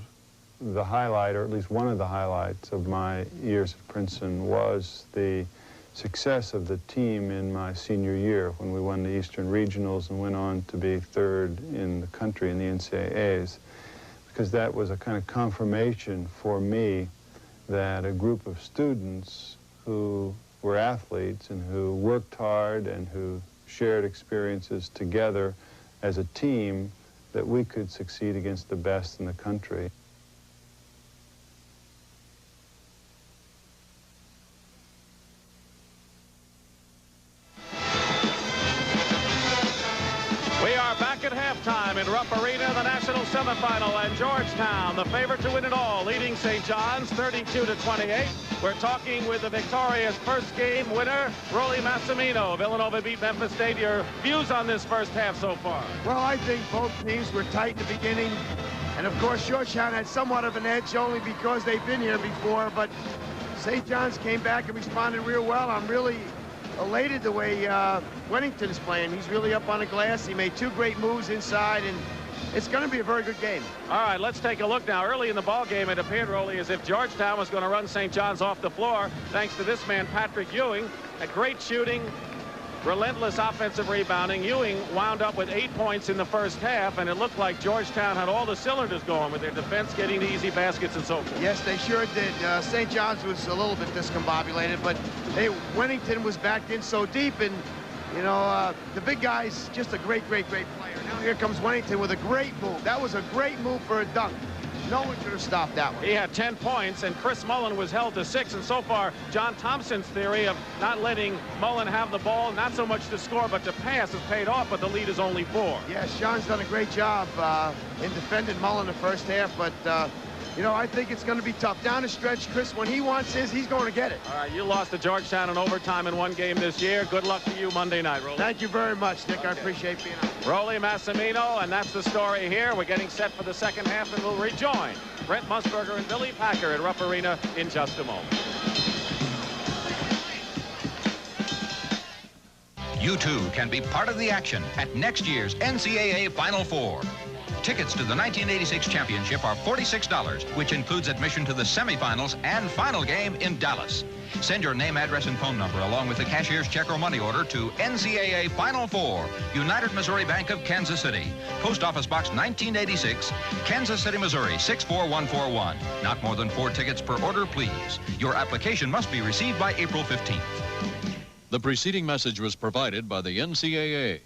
Speaker 10: the highlight, or at least one of the highlights of my years at Princeton, was the success of the team in my senior year when we won the Eastern Regionals and went on to be third in the country in the NCAAs, because that was a kind of confirmation for me that a group of students who were athletes and who worked hard and who shared experiences together as a team, that we could succeed against the best in the country.
Speaker 1: Halftime in Rupp Arena, the national semifinal, and Georgetown, the favorite to win it all, leading St. John's 32-28. We're talking with the victorious first game winner, Rollie Massimino. Villanova beat Memphis State. Your views on this first half so far?
Speaker 9: Well, I think both teams were tight in the beginning, and of course Georgetown had somewhat of an edge only because they've been here before, but St. John's came back and responded real well. I'm really elated the way Wennington is playing. He's really up on the glass. He made 2 great moves inside, and it's going to be a very good game.
Speaker 1: All right, let's take a look now. Early in the ball game, it appeared, Rollie, as if Georgetown was going to run St. John's off the floor, thanks to this man, Patrick Ewing. A great shooting, relentless offensive rebounding. Ewing wound up with 8 points in the first half, and it looked like Georgetown had all the cylinders going with their defense, getting the easy baskets and so forth.
Speaker 9: Yes, they sure did. St. John's was a little bit discombobulated, but Wennington was backed in so deep, and you know, the big guy's just a great player. Now here comes Wennington with a great move. That was a great move for a dunk. No one could have stopped that one.
Speaker 1: He had 10 points, and Chris Mullen was held to 6. And so far, John Thompson's theory of not letting Mullen have the ball, not so much to score, but to pass, has paid off, but the lead is only 4.
Speaker 9: Yes, John's done a great job in defending Mullen the first half, but you know, I think it's going to be tough. Down the stretch, Chris, when he wants his, he's going to get it.
Speaker 1: All right, you lost to Georgetown in overtime in one game this year. Good luck to you Monday night, Rolly.
Speaker 9: Thank you very much, Dick. I appreciate being on.
Speaker 1: Rolly Massimino, and that's the story here. We're getting set for the second half, and we'll rejoin Brent Musburger and Billy Packer at Rupp Arena in just a moment.
Speaker 4: You too can be part of the action at next year's NCAA Final Four. Tickets to the 1986 championship are $46, which includes admission to the semifinals and final game in Dallas. Send your name, address, and phone number along with the cashier's check or money order to NCAA Final Four, United Missouri Bank of Kansas City, Post Office Box 1986, Kansas City, Missouri 64141. Not more than 4 tickets per order, please. Your application must be received by April 15th.
Speaker 18: The preceding message was provided by the NCAA.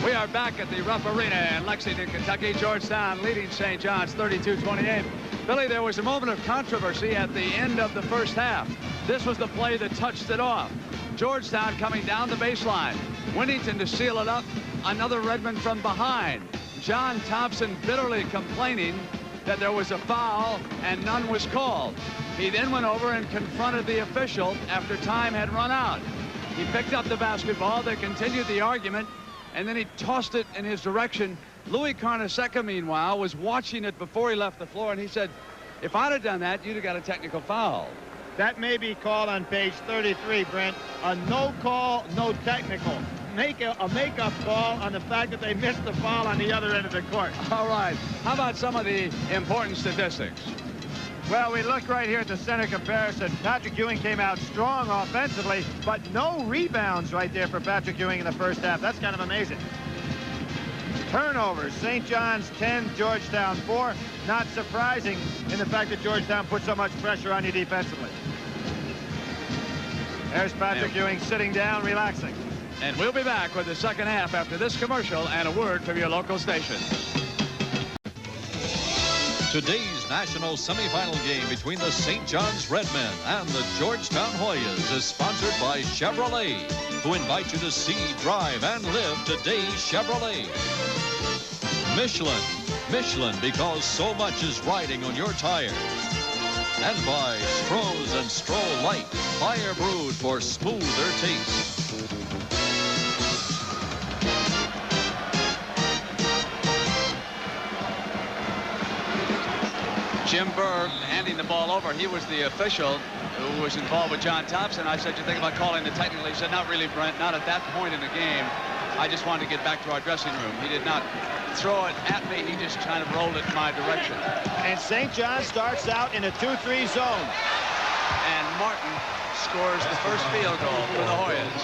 Speaker 19: We are back at the Rupp Arena in Lexington, Kentucky. Georgetown leading St. John's 32-28. Billy, there was a moment of controversy at the end of the first half. This was the play that touched it off. Georgetown coming down the baseline. Winnington to seal it up. Another Redmond from behind. John Thompson bitterly complaining that there was a foul and none was called. He then went over and confronted the official after time had run out. He picked up the basketball. They continued the argument, and then he tossed it in his direction. Louis Carnesecca, meanwhile, was watching it before he left the floor, and he said, if I'd have done that, you'd have got a technical foul.
Speaker 21: That may be called on page 33, Brent. A no call, no technical. Make a make-up call on the fact that they missed the foul on the other end of the court.
Speaker 19: All right. How about some of the important statistics?
Speaker 21: Well, we look right here at the center comparison. Patrick Ewing came out strong offensively, but no rebounds right there for Patrick Ewing in the first half. That's kind of amazing. Turnovers, St. John's 10, Georgetown 4. Not surprising in the fact that Georgetown put so much pressure on you defensively. There's Patrick Ewing sitting down, relaxing.
Speaker 19: And we'll be back with the second half after this commercial and a word from your local station.
Speaker 18: Today's national semifinal game between the St. John's Redmen and the Georgetown Hoyas is sponsored by Chevrolet, who invite you to see, drive, and live today's Chevrolet. Michelin, because so much is riding on your tires. And by Stroh's and Stroh Light, fire brewed for smoother taste.
Speaker 19: Jim Berg handing the ball over. He was the official who was involved with John Thompson. I said, you think about calling the technical? He said, not really, Brent, not at that point in the game. I just wanted to get back to our dressing room. He did not throw it at me. He just kind of rolled it in my direction.
Speaker 21: And St. John starts out in a 2-3 zone.
Speaker 19: And Martin scores the first field goal for the Hoyas.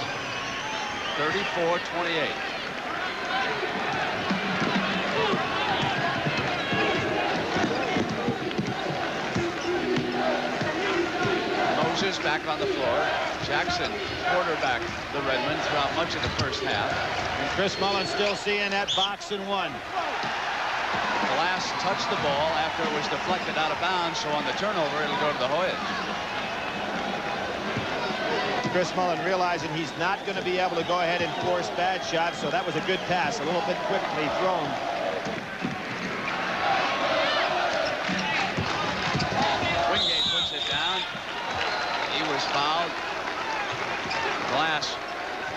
Speaker 19: 34-28. Moses back on the floor. Jackson quarterback the Redmen throughout much of the first half.
Speaker 21: And Chris Mullen still seeing that box and one.
Speaker 19: Glass touched the ball after it was deflected out of bounds, so on the turnover it'll go to the Hoyas.
Speaker 21: Chris Mullen realizing he's not going to be able to go ahead and force bad shots, so that was a good pass, a little bit quickly thrown.
Speaker 19: Wingate puts it down. He was fouled. Glass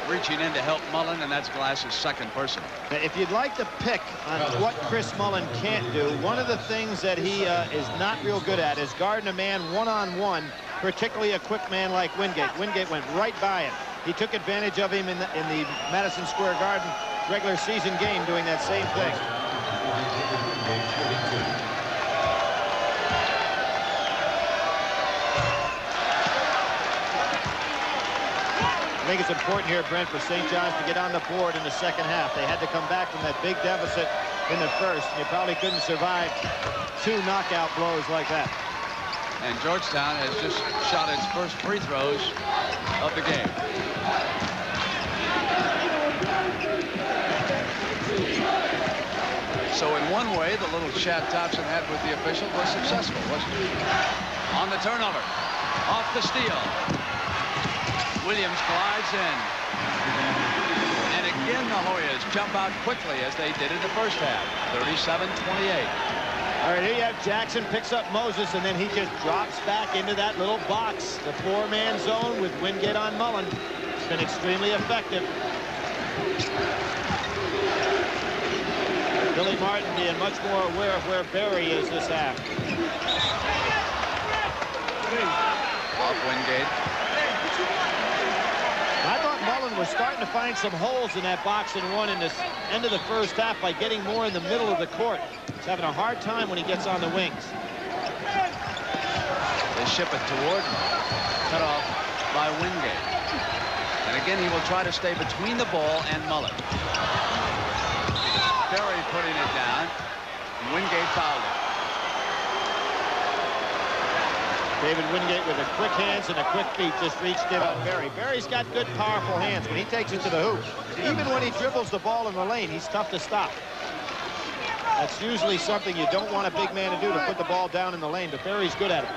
Speaker 19: reaching in to help Mullen, and that's Glass's second personal.
Speaker 21: If you'd like to pick on what Chris Mullen can't do, one of the things that he is not real good at is guarding a man one-on-one, particularly a quick man like Wingate. Wingate went right by him. He took advantage of him in the Madison Square Garden regular season game doing that same thing. I think it's important here, Brent, for St. John's to get on the board in the second half. They had to come back from that big deficit in the first, and you probably couldn't survive 2 knockout blows like that.
Speaker 19: And Georgetown has just shot its first free throws of the game. So in one way, the little chat Thompson had with the official was successful, wasn't it? On the turnover, off the steal. Williams glides in. And again, the Hoyas jump out quickly as they did in the first half. 37-28.
Speaker 21: All right, here you have Jackson picks up Moses, and then he just drops back into that little box. The four-man zone with Wingate on Mullen. It's been extremely effective. Billy Martin being much more aware of where Barry is this half.
Speaker 19: Off Wingate.
Speaker 21: I thought Mullen was starting to find some holes in that box and one in this end of the first half by getting more in the middle of the court. He's having a hard time when he gets on the wings.
Speaker 19: They ship it toward him. Cut off by Wingate. And again, he will try to stay between the ball and Mullen. Berry putting it down. Wingate fouled it.
Speaker 21: David Wingate with the quick hands and a quick feet just reached in on Berry. Berry's got good, powerful hands when he takes it to the hoop. Even when he dribbles the ball in the lane, he's tough to stop. That's usually something you don't want a big man to do, to put the ball down in the lane, but Berry's good at it.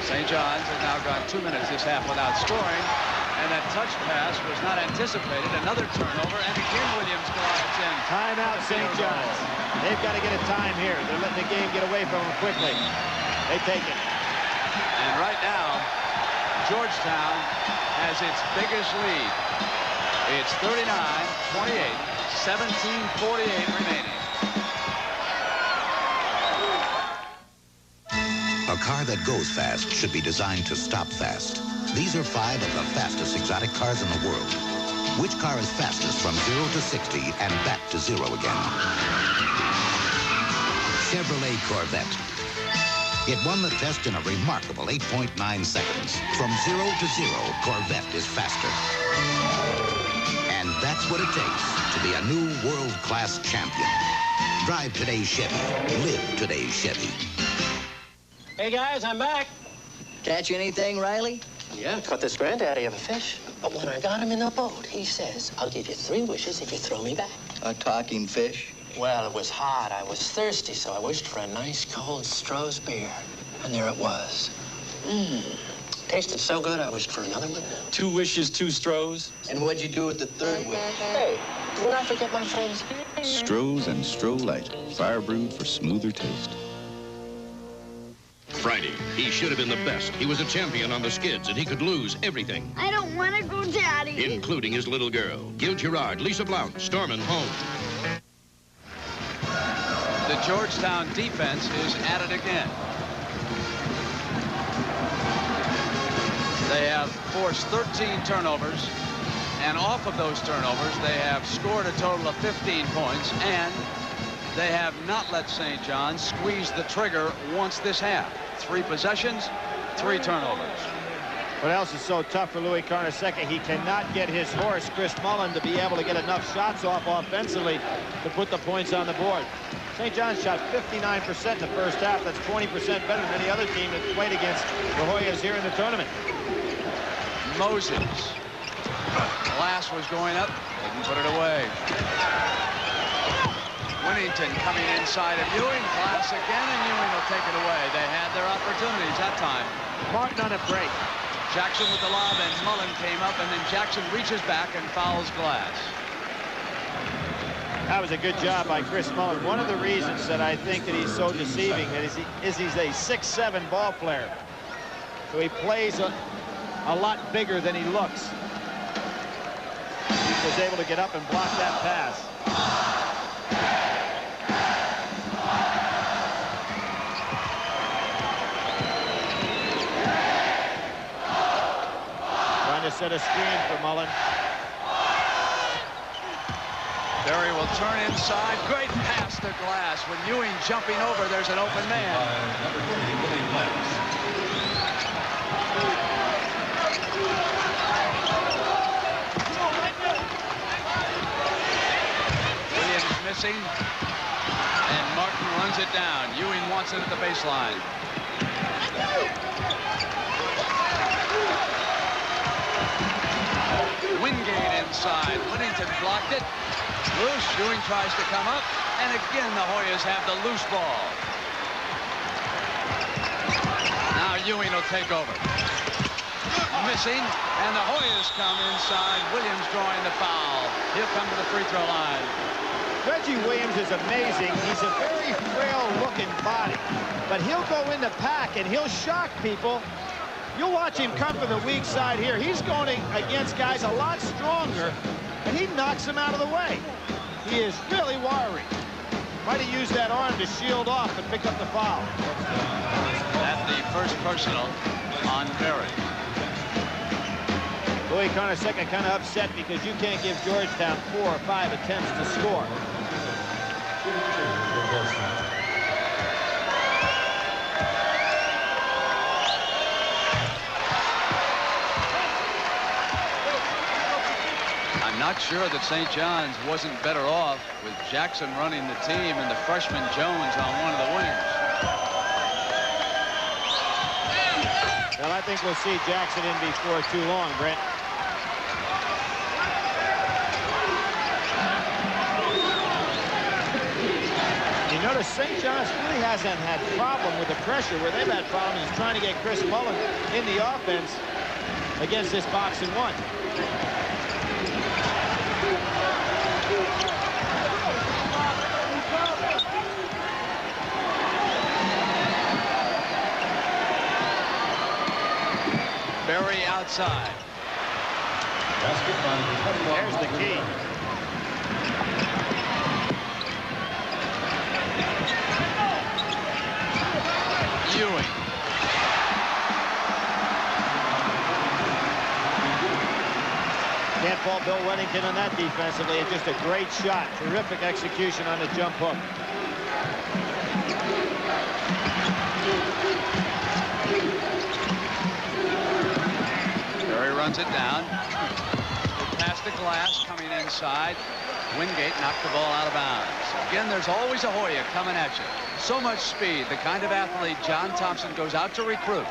Speaker 19: St. John's has now gone 2 minutes this half without scoring, and that touch pass was not anticipated. Another turnover, and again Williams glides in.
Speaker 21: Timeout, St. John's. They've got to get a time here. They're letting the game get away from them quickly. They take it.
Speaker 19: And right now, Georgetown has its biggest lead. It's 39-28, 17:48 remaining.
Speaker 12: A car that goes fast should be designed to stop fast. These are 5 of the fastest exotic cars in the world. Which car is fastest from 0 to 60 and back to 0 again? Chevrolet Corvette. It won the test in a remarkable 8.9 seconds. From 0 to 0, Corvette is faster. And that's what it takes to be a new world-class champion. Drive today's Chevy. Live today's Chevy.
Speaker 13: Hey, guys, I'm back.
Speaker 14: Catch anything, Riley?
Speaker 13: Yeah, caught this granddaddy of a fish. But when I got him in the boat, he says, I'll give you 3 wishes if you throw me back.
Speaker 14: A talking fish?
Speaker 13: Well, it was hot. I was thirsty, so I wished for a nice, cold Stroh's beer. And there it was. Tasted so good, I wished for another one.
Speaker 14: 2 wishes, 2 Strohs. And what'd you do with the 3rd wish?
Speaker 13: Hey, did I forget my friends?
Speaker 15: Strohs and Stroh Light. Fire brewed for smoother taste.
Speaker 8: Friday, he should have been the best. He was a champion on the skids, and he could lose everything,
Speaker 23: I don't want to go, Daddy.
Speaker 8: including his little girl. Gil Gerard, Lisa Blount, storming home.
Speaker 19: The Georgetown defense is at it again. They have forced 13 turnovers, and off of those turnovers, they have scored a total of 15 points, and they have not let St. John's squeeze the trigger once this half. 3 possessions, 3 turnovers.
Speaker 21: What else is so tough for Louis Carnesecca? He cannot get his horse, Chris Mullen, to be able to get enough shots off offensively to put the points on the board. St. John's shot 59% in the first half. That's 20% better than any other team that played against the Hoyas here in the tournament.
Speaker 19: Moses. Glass was going up, didn't put it away. Winnington coming inside of Ewing. Glass again, and Ewing will take it away. They had their opportunities that time.
Speaker 21: Martin on a break.
Speaker 19: Jackson with the lob, and Mullen came up, and then Jackson reaches back and fouls Glass.
Speaker 21: That was a good job by Chris Mullen. One of the reasons that I think that he's so deceiving is he's a 6'7" ball player. So he plays a lot bigger than he looks. He was able to get up and block that pass. Trying to set a screen for Mullen.
Speaker 19: Berry will turn inside. Great pass to Glass. When Ewing jumping over, there's an open man.
Speaker 5: Number 20, Willie Glass.
Speaker 19: Williams missing. And Martin runs it down. Ewing wants it at the baseline. Wingate inside. Winnington blocked it. Loose. Ewing tries to come up. And again, the Hoyas have the loose ball. Now Ewing will take over. Missing. And the Hoyas come inside. Williams drawing the foul. He'll come to the free throw line.
Speaker 21: Reggie Williams is amazing. He's a very frail-looking body. But he'll go in the pack, and he'll shock people. You'll watch him come from the weak side here. He's going against guys a lot stronger, and he knocks them out of the way. He is really wiry. Might have used that arm to shield off and pick up the foul.
Speaker 19: That's the first personal on Berry.
Speaker 21: Louis Carter second kind of upset because you can't give Georgetown 4 or 5 attempts to score.
Speaker 19: I'm not sure that St. John's wasn't better off with Jackson running the team and the freshman Jones on one of the wings.
Speaker 21: Well, I think we'll see Jackson in before too long, Brent. You notice St. John's really hasn't had problem with the pressure. Where they've had problems is trying to get Chris Mullen in the offense against this box and one.
Speaker 19: Berry outside.
Speaker 21: There's the key.
Speaker 19: Ewing.
Speaker 21: Can't fault Bill Weddington on that defensively. It's just a great shot. Terrific execution on the jump hook.
Speaker 19: Berry runs it down. Past the glass, coming inside. Wingate knocked the ball out of bounds. Again, there's always a Hoya coming at you. So much speed, the kind of athlete John Thompson goes out to recruit.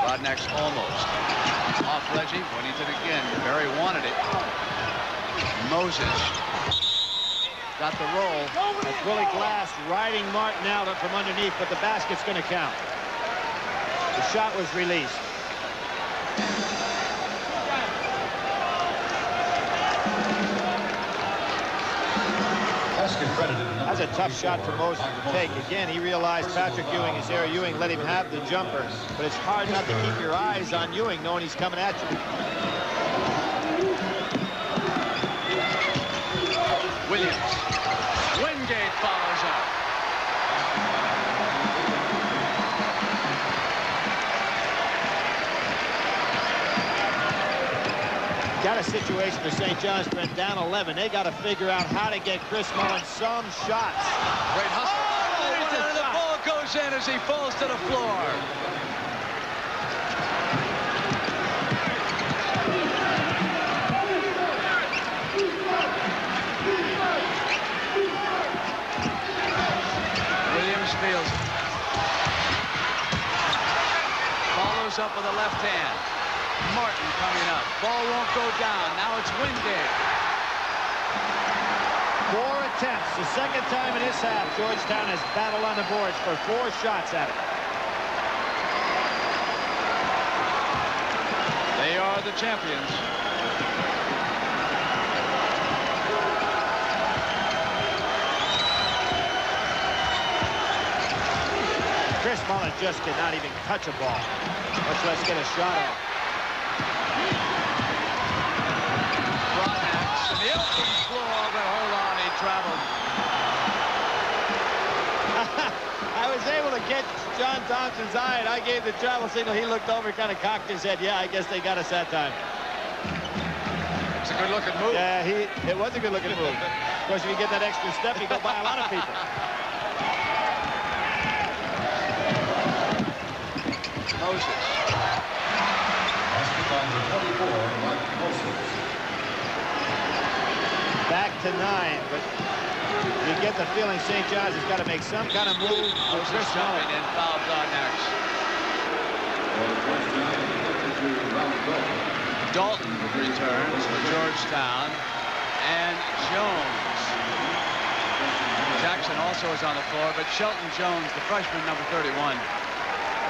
Speaker 19: Rodnack's almost off Reggie. Whittington again. Berry wanted it. Moses got the roll.
Speaker 21: That's Willie Glass riding Martin out from underneath, but the basket's going to count. The shot was released. That's a tough shot for Moses to take. Again, he realized Patrick Ewing is there. Ewing let him have the jumper, but it's hard not to keep your eyes on Ewing knowing he's coming at you.
Speaker 19: Williams. Wingate follows up.
Speaker 21: Got a situation for St. John's, Brent, down 11. They got to figure out how to get Chris Mullen some shots.
Speaker 19: Great hustle. And the ball goes in as he falls to the floor. Williams feels it. Follows up with a left hand. Martin coming up. Ball won't go down. Now it's Wingate.
Speaker 21: 4 attempts. The second time in this half, Georgetown has battled on the boards for 4 shots at it.
Speaker 19: They are the champions.
Speaker 21: Chris Mullen just cannot even touch a ball, much less get a shot off.
Speaker 19: Rodnack, the open floor, but hold on, he traveled.
Speaker 21: I was able to get John Thompson's eye, and I gave the travel signal. He looked over, kind of cocked his head. Yeah, I guess they got us that time.
Speaker 19: It's a good-looking move.
Speaker 21: Yeah, it was a good-looking move. Of course, if you get that extra step, you go by a lot of people.
Speaker 19: Moses.
Speaker 21: Back to 9, but you get the feeling St. John's has got to make some kind of move.
Speaker 19: Moses jumping in, foul Rodnack. Dalton returns for Georgetown, and Jones. Jackson also is on the floor, but Shelton Jones, the freshman, number 31,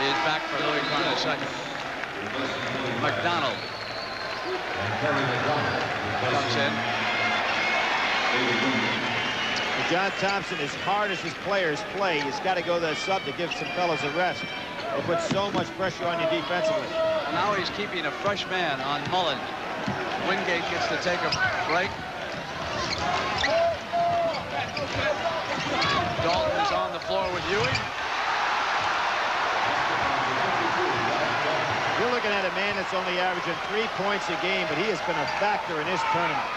Speaker 19: is back for Louis Carter second. McDonald comes in.
Speaker 21: John Thompson, as hard as his players play, he's got to go to the sub to give some fellas a rest. They put so much pressure on you defensively.
Speaker 19: Well, now he's keeping a fresh man on Mullen. Wingate gets to take a break. Dalton is on the floor with Ewing.
Speaker 21: You're looking at a man that's only averaging 3 points a game, but he has been a factor in this tournament.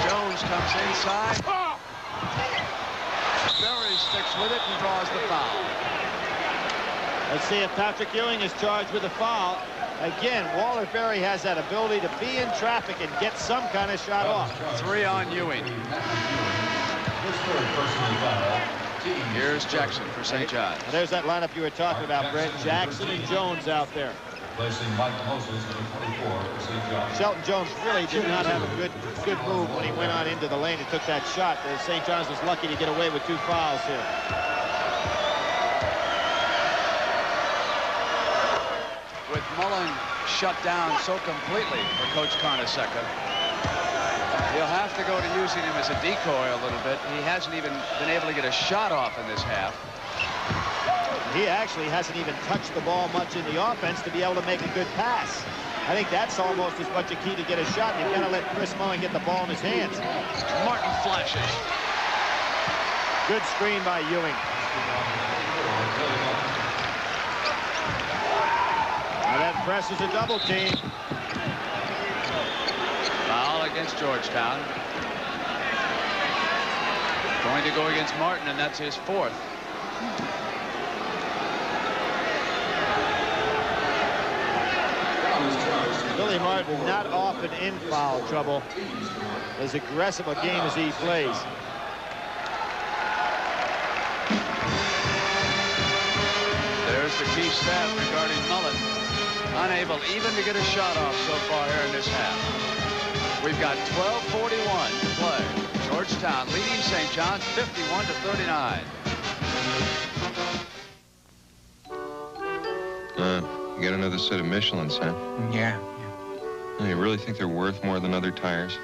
Speaker 19: Jones comes inside. Berry sticks with it and draws the foul.
Speaker 21: Let's see if Patrick Ewing is charged with a foul. Again, Waller Berry has that ability to be in traffic and get some kind of shot off.
Speaker 19: 3 on Ewing. Here's Jackson for St. John's.
Speaker 21: Now there's that lineup you were talking about, Brent. Jackson and Jones out there. Shelton Jones really did not have a good move when he went on into the lane and took that shot. St. John's was lucky to get away with 2 fouls here.
Speaker 19: With Mullen shut down so completely for Coach Carnesecca, he'll have to go to using him as a decoy a little bit. He hasn't even been able to get a shot off in this half.
Speaker 21: He actually hasn't even touched the ball much in the offense to be able to make a good pass. I think that's almost as much a key to get a shot. You've got to let Chris Mullen get the ball in his hands.
Speaker 19: Martin flashes.
Speaker 21: Good screen by Ewing. Now that presses a double team.
Speaker 19: Foul against Georgetown. Going to go against Martin, and that's his 4th.
Speaker 21: Billy Martin not often in foul trouble. As aggressive a game as he plays.
Speaker 19: There's the key stat regarding Mullen. Unable even to get a shot off so far here in this half. We've got 12:41 to play. Georgetown leading St. John's 51-39.
Speaker 2: You got another set of Michelins, huh?
Speaker 3: Yeah.
Speaker 2: You really think they're worth more than other tires?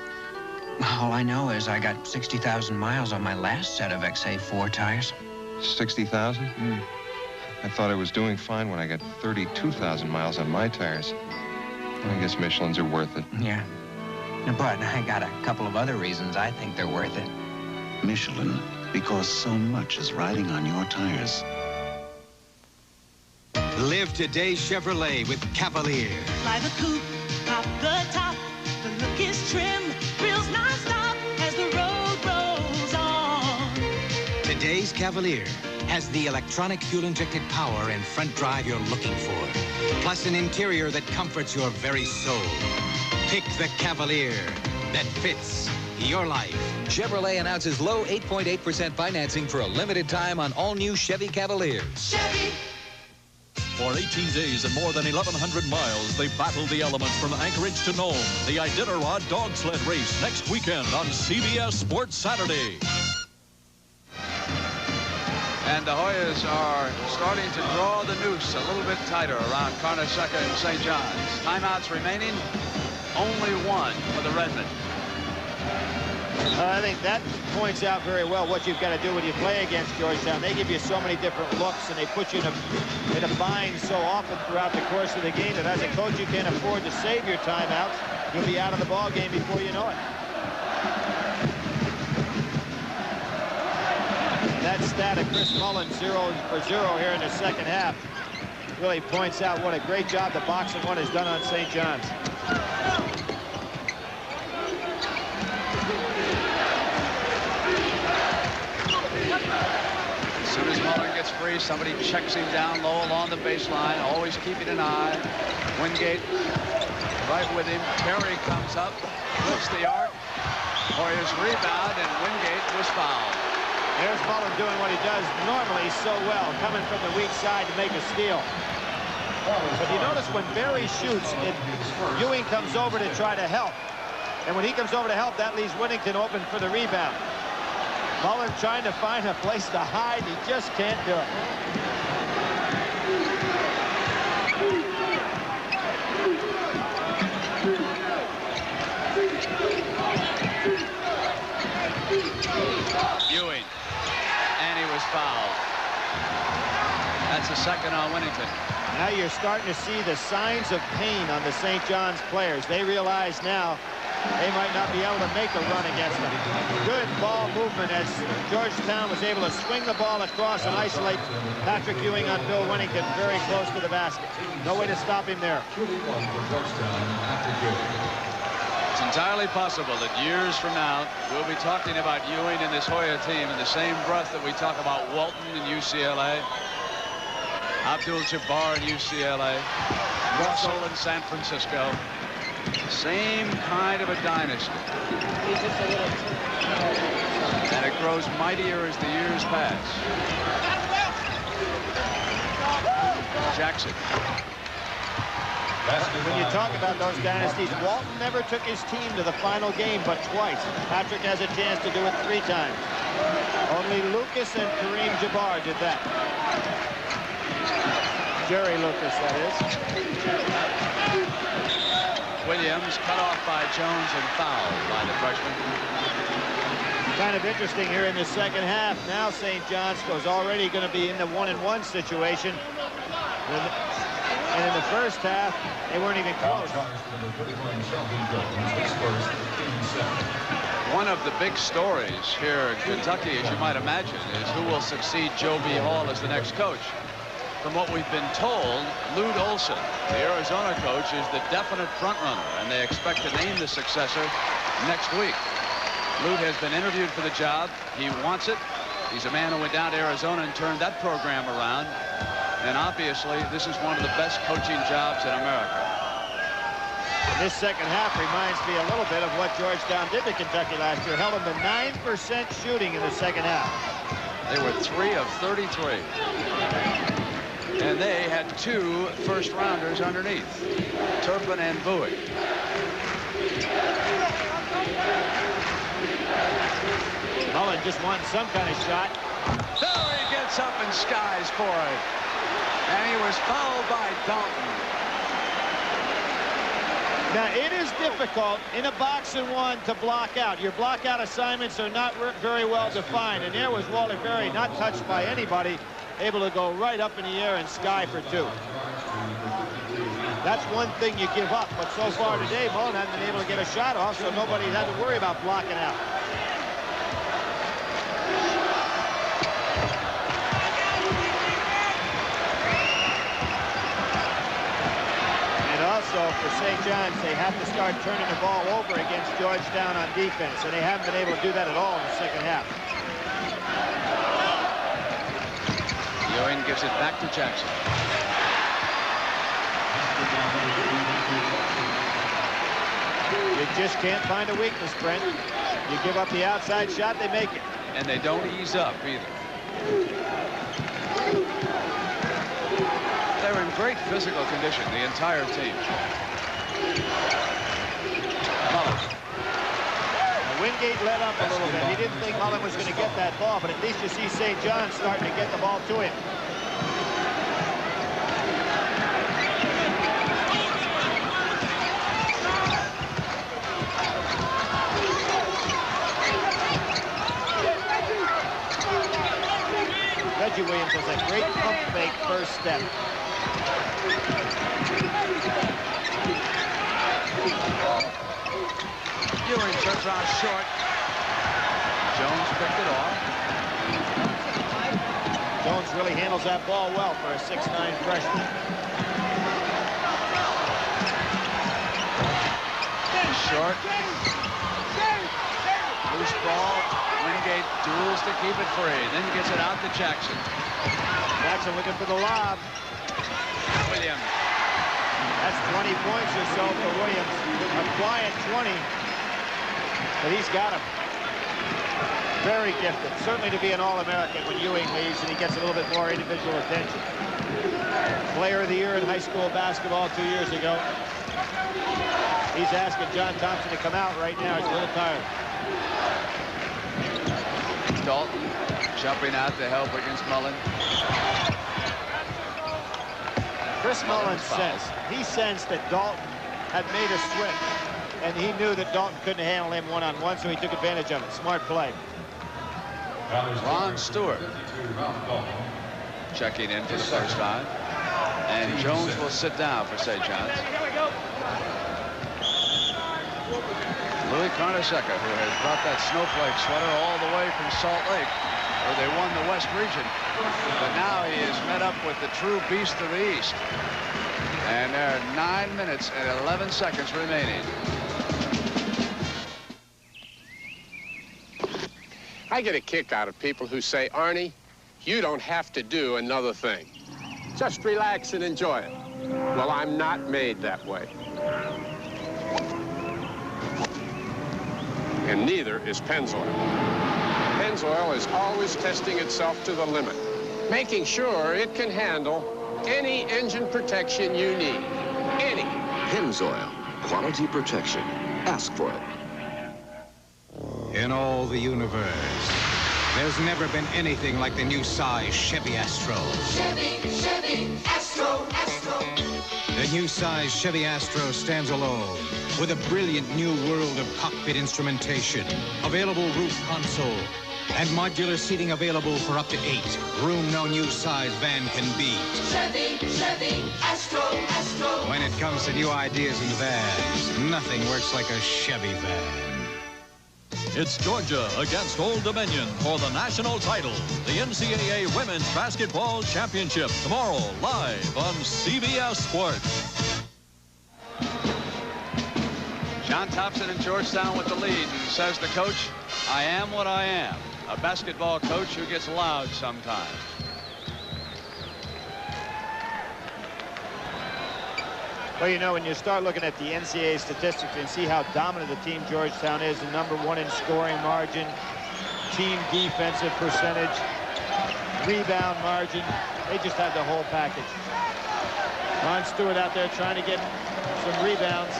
Speaker 3: All I know is I got 60,000 miles on my last set of XA4 tires.
Speaker 2: 60,000? I thought I was doing fine when I got 32,000 miles on my tires. I guess Michelins are worth it.
Speaker 3: Yeah. But I got a couple of other reasons I think they're worth it.
Speaker 12: Michelin, because so much is riding on your tires.
Speaker 16: Live today's Chevrolet with Cavalier.
Speaker 17: Fly the coupe, pop the top. The look is trim, wheels non-stop as the road rolls on.
Speaker 16: Today's Cavalier has the electronic fuel-injected power and front drive you're looking for, plus an interior that comforts your very soul. Pick the Cavalier that fits your life.
Speaker 20: Chevrolet announces low 8.8% financing for a limited time on all-new Chevy Cavaliers.
Speaker 17: Chevy.
Speaker 18: For 18 days and more than 1,100 miles, they battled the elements from Anchorage to Nome. The Iditarod dog sled race next weekend on CBS Sports Saturday.
Speaker 19: And the Hoyas are starting to draw the noose a little bit tighter around Carnesecca and St. John's. Timeouts remaining, only 1 for the Redmen.
Speaker 21: I think that points out very well what you've got to do when you play against Georgetown. They give you so many different looks, and they put you in a bind so often throughout the course of the game that as a coach, you can't afford to save your timeouts. You'll be out of the ball game before you know it. That stat of Chris Mullen 0 for 0 here in the second half really points out what a great job the boxing one has done on St. John's.
Speaker 19: As soon as Mullen gets free, somebody checks him down low along the baseline, always keeping an eye. Wingate right with him. Terry comes up, lifts the arc. Hoyas rebound, and Wingate was fouled.
Speaker 21: There's Mullen doing what he does normally so well, coming from the weak side to make a steal. But you notice when Barry shoots, Ewing comes over to try to help. And when he comes over to help, that leaves Whittington open for the rebound. Mullen trying to find a place to hide. He just can't do it.
Speaker 19: Ewing. And he was fouled. That's a second on Whittington.
Speaker 21: Now you're starting to see the signs of pain on the St. John's players. They realize now they might not be able to make a run against them. Good ball movement as Georgetown was able to swing the ball across and isolate Patrick Ewing on Bill Whittington very close to the basket. No way to stop him there.
Speaker 19: It's entirely possible that years from now, we'll be talking about Ewing and this Hoya team in the same breath that we talk about Walton and UCLA, Abdul-Jabbar and UCLA, Russell in San Francisco. Same kind of a dynasty. And it grows mightier as the years pass. Jackson.
Speaker 21: When you talk about those dynasties, Walton never took his team to the final game but twice. Patrick has a chance to do it 3 times. Only Lucas and Kareem Jabbar did that. Jerry Lucas, that is.
Speaker 19: Williams cut off by Jones and fouled by the freshman.
Speaker 21: Kind of interesting here in the second half. Now St. John's is already going to be in the 1-and-1 situation. And in the first half, they weren't even close.
Speaker 19: One of the big stories here in Kentucky, as you might imagine, is who will succeed Joe B. Hall as the next coach. From what we've been told, Lute Olson, the Arizona coach, is the definite front-runner, and they expect to name the successor next week. Lute has been interviewed for the job. He wants it. He's a man who went down to Arizona and turned that program around. And obviously, this is one of the best coaching jobs in America.
Speaker 21: This second half reminds me a little bit of what Georgetown did to Kentucky last year. Held them to 9% shooting in the second half.
Speaker 19: They were 3 of 33. And they had 2 first-rounders underneath, Turpin and Bowie.
Speaker 21: Mullen just wanting some kind of shot.
Speaker 19: Oh, he gets up and skies for it. And he was fouled by Dalton.
Speaker 21: Now, it is difficult in a box-and-1 to block out. Your block-out assignments are not very well defined. And there was Wally Berry, not touched by anybody, able to go right up in the air and sky for 2. That's one thing you give up. But so far today, Mullen hasn't been able to get a shot off, so nobody had to worry about blocking out. Also, for St. John's, they have to start turning the ball over against Georgetown on defense, and they haven't been able to do that at all in the second half.
Speaker 19: Ewing gives it back to Jackson.
Speaker 21: You just can't find a weakness, Brent. You give up the outside shot, they make it.
Speaker 19: And they don't ease up either. They're in great physical condition, the entire team.
Speaker 21: Mullen. Wingate let up a little bit. He didn't think Mullen was going to get that ball, but at least you see St. John's starting to get the ball to him. Reggie Williams has a great pump fake first step.
Speaker 19: Ewing turns around short. Jones picked it off.
Speaker 21: Jones really handles that ball well for a 6'9 freshman.
Speaker 19: Short. Loose ball. Wingate duels to keep it free. Then gets it out to Jackson.
Speaker 21: Jackson looking for the lob.
Speaker 19: Williams.
Speaker 21: That's 20 points or so for Williams. A quiet 20. But he's got him. Very gifted. Certainly to be an All-American when Ewing leaves and he gets a little bit more individual attention. Player of the Year in high school basketball 2 years ago. He's asking John Thompson to come out right now. He's a little tired.
Speaker 19: Dalton jumping out to help against Mullen.
Speaker 21: Chris Mullin sensed that Dalton had made a switch, and he knew that Dalton couldn't handle him one-on-one, so he took advantage of it. Smart play.
Speaker 19: Ron Stewart checking in for the first time. And Jones will sit down for St. John's. Louis Carnesecca, who has brought that snowflake sweater all the way from Salt Lake, where they won the West region. But now he is met up with the true beast of the East. And there are 9 minutes and 11 seconds remaining.
Speaker 6: I get a kick out of people who say, Arnie, you don't have to do another thing. Just relax and enjoy it. Well, I'm not made that way. And neither is Pennzoil. Pennzoil is always testing itself to the limit, making sure it can handle any engine protection you need. Any.
Speaker 12: Pennzoil. Quality protection. Ask for it.
Speaker 16: In all the universe, there's never been anything like the new size Chevy Astro.
Speaker 17: Chevy Astro.
Speaker 16: The new size Chevy Astro stands alone with a brilliant new world of cockpit instrumentation, available roof console, and modular seating available for up to 8. Room no new size van can beat.
Speaker 17: Chevy Astro.
Speaker 16: When it comes to new ideas in vans, nothing works like a Chevy van.
Speaker 18: It's Georgia against Old Dominion for the national title. The NCAA Women's Basketball Championship tomorrow live on CBS Sports.
Speaker 19: John Thompson in Georgetown with the lead, and says the coach, I am what I am. A basketball coach who gets loud sometimes.
Speaker 21: Well, you know, when you start looking at the NCAA statistics and see how dominant the team Georgetown is, the #1 in scoring margin, team defensive percentage, rebound margin, they just have the whole package. Ron Stewart out there trying to get some rebounds.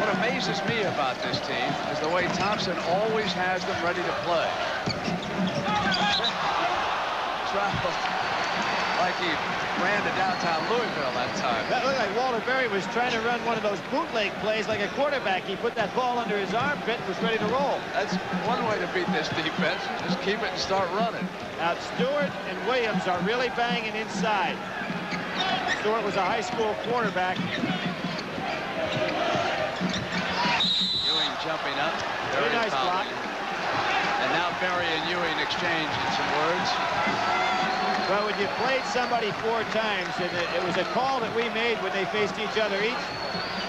Speaker 19: What amazes me about this team is the way Thompson always has them ready to play. Traveled like he ran to downtown Louisville that time.
Speaker 21: That looked like Walter Berry was trying to run one of those bootleg plays like a quarterback. He put that ball under his armpit and was ready to roll.
Speaker 19: That's one way to beat this defense. Just keep it and start running.
Speaker 21: Now, Stewart and Williams are really banging inside. Stewart was a high school quarterback.
Speaker 19: Ewing jumping up.
Speaker 21: Very nice block.
Speaker 19: And now Berry and Ewing exchanging some words.
Speaker 21: Well, when you played somebody 4 times, and it was a call that we made when they faced each other each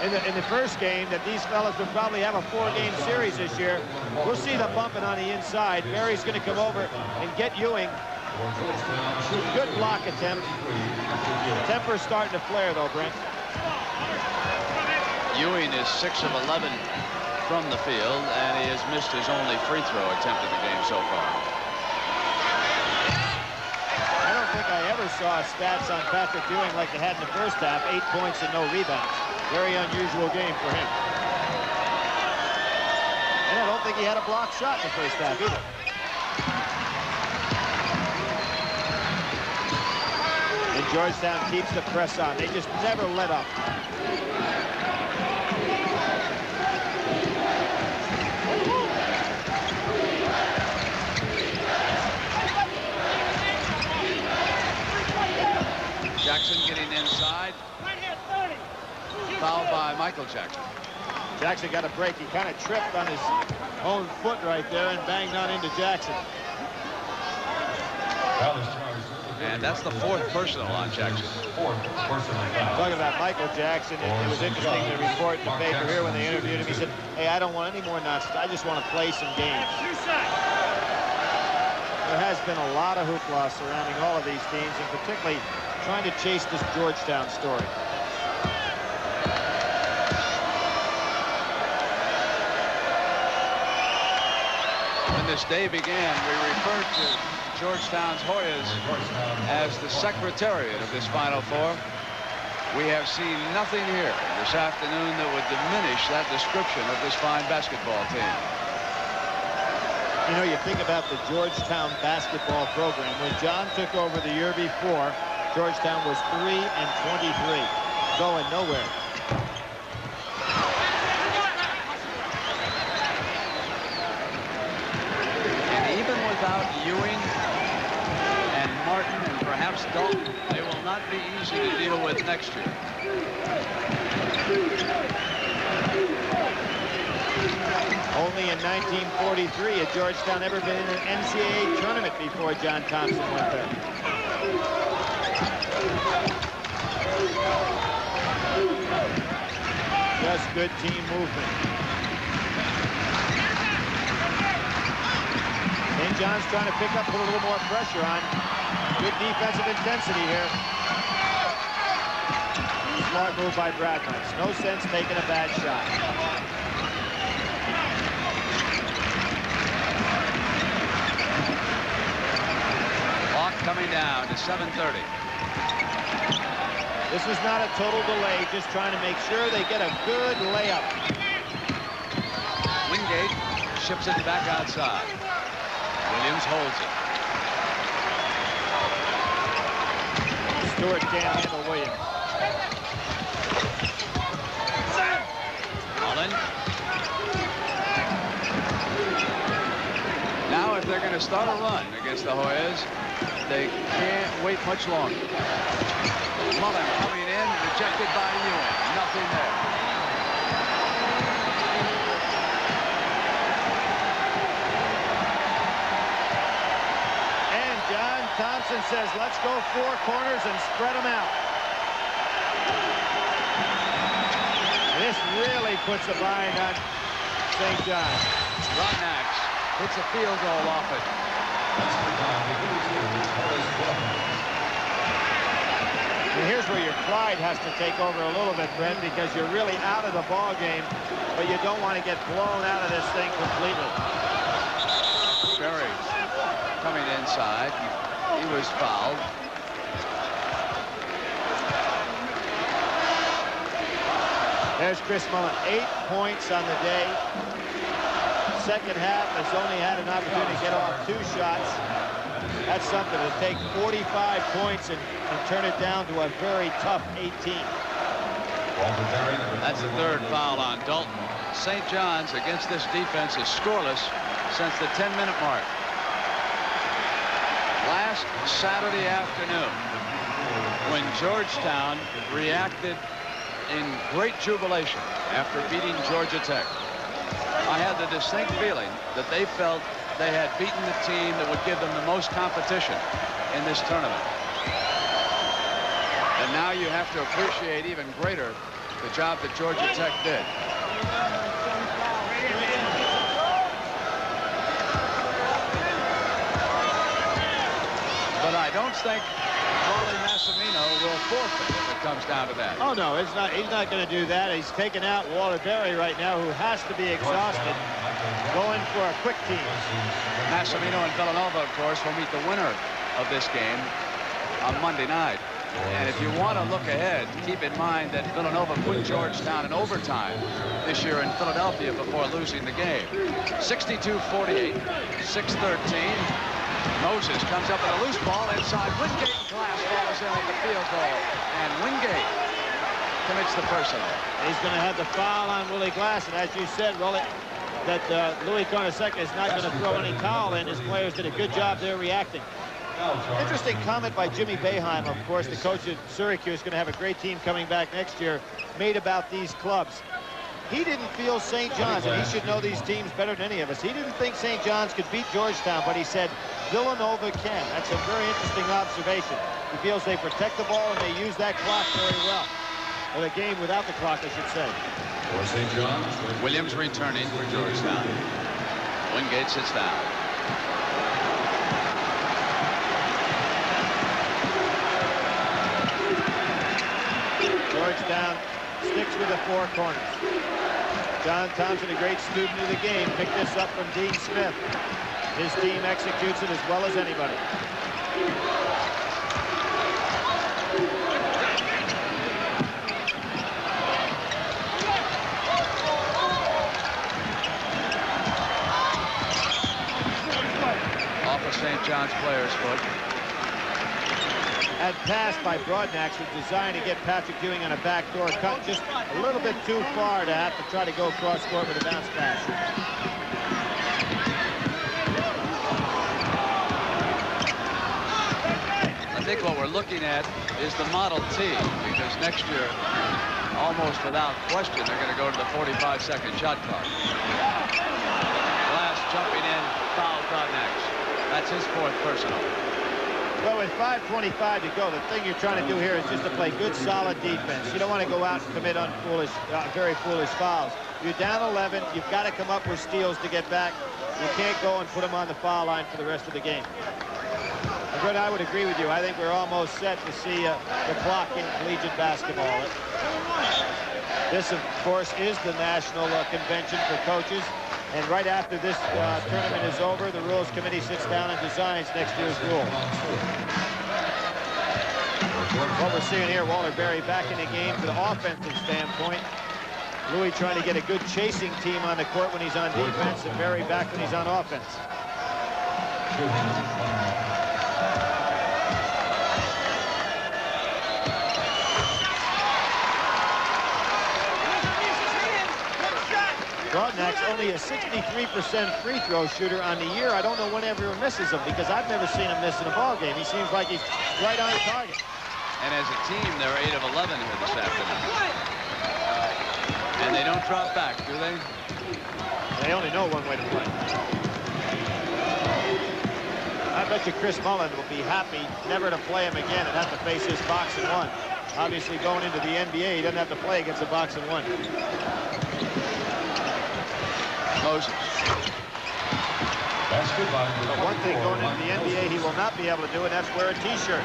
Speaker 21: in the first game, that these fellas would probably have a 4-game series this year. We'll see the bumping on the inside. Berry's going to come over and get Ewing. Good block attempt. Temper's starting to flare, though, Brent.
Speaker 19: Ewing is 6 of 11 from the field, and he has missed his only free throw attempt in the game so far.
Speaker 21: I don't think I ever saw stats on Patrick Ewing like they had in the first half. 8 points and no rebounds. Very unusual game for him. And I don't think he had a blocked shot in the first half either. And Georgetown keeps the press on. They just never let up.
Speaker 19: Jackson getting inside. Fouled by Michael Jackson.
Speaker 21: Jackson got a break. He kind of tripped on his own foot right there and banged on into Jackson.
Speaker 19: And that's the 4th personal on Jackson.
Speaker 21: Talking about Michael Jackson, it was interesting to report in the paper here when they interviewed him. He said, hey, I don't want any more nonsense. I just want to play some games. There has been a lot of hoopla surrounding all of these teams, and particularly trying to chase this Georgetown story.
Speaker 19: When this day began, we referred to Georgetown's Hoyas as the secretariat of this Final Four. We have seen nothing here this afternoon that would diminish that description of this fine basketball team.
Speaker 21: You know, you think about the Georgetown basketball program. When John took over the year before, Georgetown was 3-23, going nowhere.
Speaker 19: And even without Ewing and Martin and perhaps Dalton, they will not be easy to deal with next year.
Speaker 21: Only in 1943 had Georgetown ever been in an NCAA tournament before John Thompson went there. Just good team movement. St. John's trying to pick up, put a little more pressure on. Good defensive intensity here. Smart move by Bradman. No sense taking a bad shot.
Speaker 19: Clock coming down to 7:30.
Speaker 21: This is not a total delay, just trying to make sure they get a good layup.
Speaker 19: Wingate ships it back outside. Williams holds it.
Speaker 21: Stewart can't handle Williams.
Speaker 19: Mullen. Now if they're going to start a run against the Hoyas, they can't wait much longer. Mullen coming in, rejected by Ewing. Nothing there.
Speaker 21: And John Thompson says, let's go four corners and spread them out. This really puts a bind on St. John's.
Speaker 19: Rodnax hits a field goal off it.
Speaker 21: And here's where your pride has to take over a little bit, Brent, because you're really out of the ball game, but you don't want to get blown out of this thing completely.
Speaker 19: Sherry coming inside. He was fouled.
Speaker 21: There's Chris Mullen, 8 points on the day. Second half has only had an opportunity to get off 2 shots. That's something to take 45 points and turn it down to a very tough 18.
Speaker 19: That's the third foul on Dalton. St. John's against this defense is scoreless since the 10-minute mark. Last Saturday afternoon, when Georgetown reacted in great jubilation after beating Georgia Tech, I had the distinct feeling that they felt they had beaten the team that would give them the most competition in this tournament. And now you have to appreciate even greater the job that Georgia Tech did. But I don't think Wally Massimino will forfeit if it comes down to that.
Speaker 21: Oh, no, it's not. He's not going to do that. He's taking out Walter Berry right now, who has to be exhausted, going for a quick team.
Speaker 19: Massimino and Villanova, of course, will meet the winner of this game on Monday night. And if you want to look ahead, keep in mind that Villanova put Georgetown in overtime this year in Philadelphia before losing the game. 62-48, 6-13. Moses comes up with a loose ball inside. Wingate and Glass follows in with the field goal. And Wingate commits the personal.
Speaker 21: He's going to have the foul on Willie Glass. And as you said, Willie, that Louis Carnesecca is not going to throw any towel in. His players did a good job there reacting. Interesting comment by Jimmy Boeheim, of course, the coach at Syracuse, going to have a great team coming back next year, made about these clubs. He didn't feel St. John's, and he should know these teams better than any of us. He didn't think St. John's could beat Georgetown, but he said Villanova can. That's a very interesting observation. He feels they protect the ball and they use that clock very well. Or the game without the clock, I should say.
Speaker 5: For St. John's,
Speaker 19: Williams returning for Georgetown. Wingate sits down.
Speaker 21: Georgetown sticks with the four corners. John Thompson, a great student of the game, picked this up from Dean Smith. His team executes it as well as anybody.
Speaker 19: Off of St. John's player's foot.
Speaker 21: That pass by Broadnax was designed to get Patrick Ewing on a backdoor cut, just a little bit too far to have to try to go cross court with a bounce pass.
Speaker 19: I think what we're looking at is the Model T, because next year, almost without question, they're going to go to the 45-second shot clock. Glass jumping in, foul Broadnax. That's his fourth personal.
Speaker 21: Well, with 5:25 to go, the thing you're trying to do here is just to play good, solid defense. You don't want to go out and commit very foolish fouls. You're down 11. You've got to come up with steals to get back. You can't go and put them on the foul line for the rest of the game. But I would agree with you. I think we're almost set to see the clock in collegiate basketball. This, of course, is the national convention for coaches. And right after this tournament is over, the Rules Committee sits down and designs next year's rule. What we're seeing here, Walter Berry back in the game from the offensive standpoint. Louis trying to get a good chasing team on the court when he's on defense, and Berry back when he's on offense. Broadnax only a 63% free throw shooter on the year. I don't know when everyone misses him, because I've never seen him miss in a ball game. He seems like he's right on target.
Speaker 19: And as a team, they're 8 of 11 here this afternoon. And they don't drop back, do they?
Speaker 21: They only know one way to play. I bet you Chris Mullen will be happy never to play him again and have to face his box and one. Obviously, going into the NBA, he doesn't have to play against a box and one.
Speaker 19: Moses.
Speaker 21: But one thing going into the NBA he will not be able to do, and that's wear a T-shirt.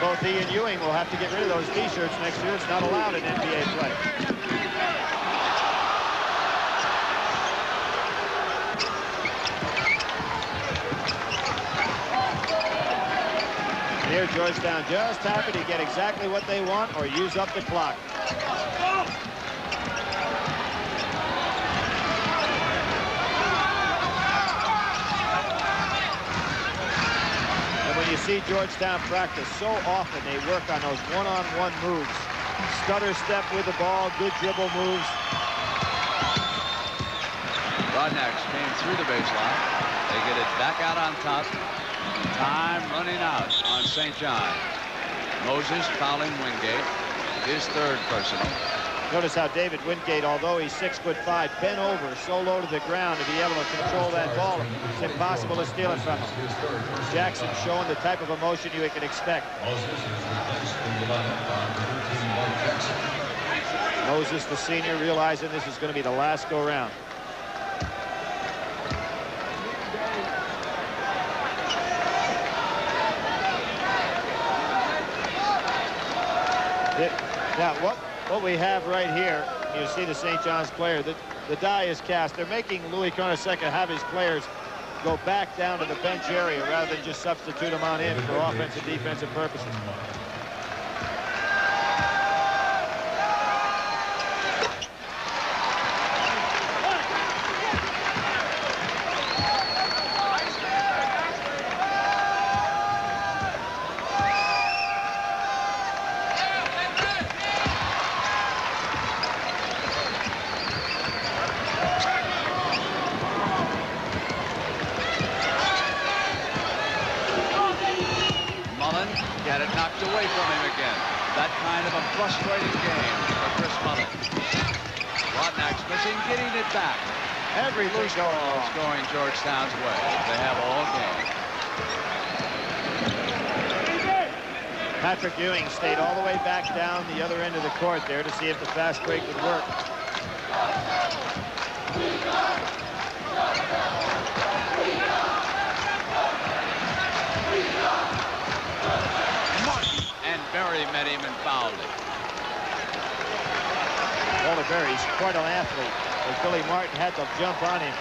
Speaker 21: Both he and Ewing will have to get rid of those T-shirts next year. It's not allowed in NBA play. Here, Georgetown just happy to get exactly what they want or use up the clock. You see Georgetown practice so often. They work on those one-on-one moves. Stutter step with the ball, good dribble moves.
Speaker 19: Broadnax came through the baseline. They get it back out on top. Time running out on St. John. Moses fouling Wingate. His third personal.
Speaker 21: Notice how David Wingate, although he's 6'5", bent over so low to the ground to be able to control that ball. It's impossible to steal it from him. Jackson showing the type of emotion you can expect. Moses, the senior, realizing this is going to be the last go-round. Now, what we have right here, you see the St. John's player, the die is cast. They're making Louis Carnesecca have his players go back down to the bench area rather than just substitute them on in for offensive, defensive purposes.
Speaker 19: Frustrating game for Chris Mullen. Broadnax missing, getting it back. Every loose ball is going Georgetown's way. They have all game.
Speaker 21: Patrick Ewing stayed all the way back down the other end of the court there to see if the fast break would work.
Speaker 19: And Berry met him and fouled him.
Speaker 21: Walter Berry's quite an athlete, but Billy Martin had to jump on him.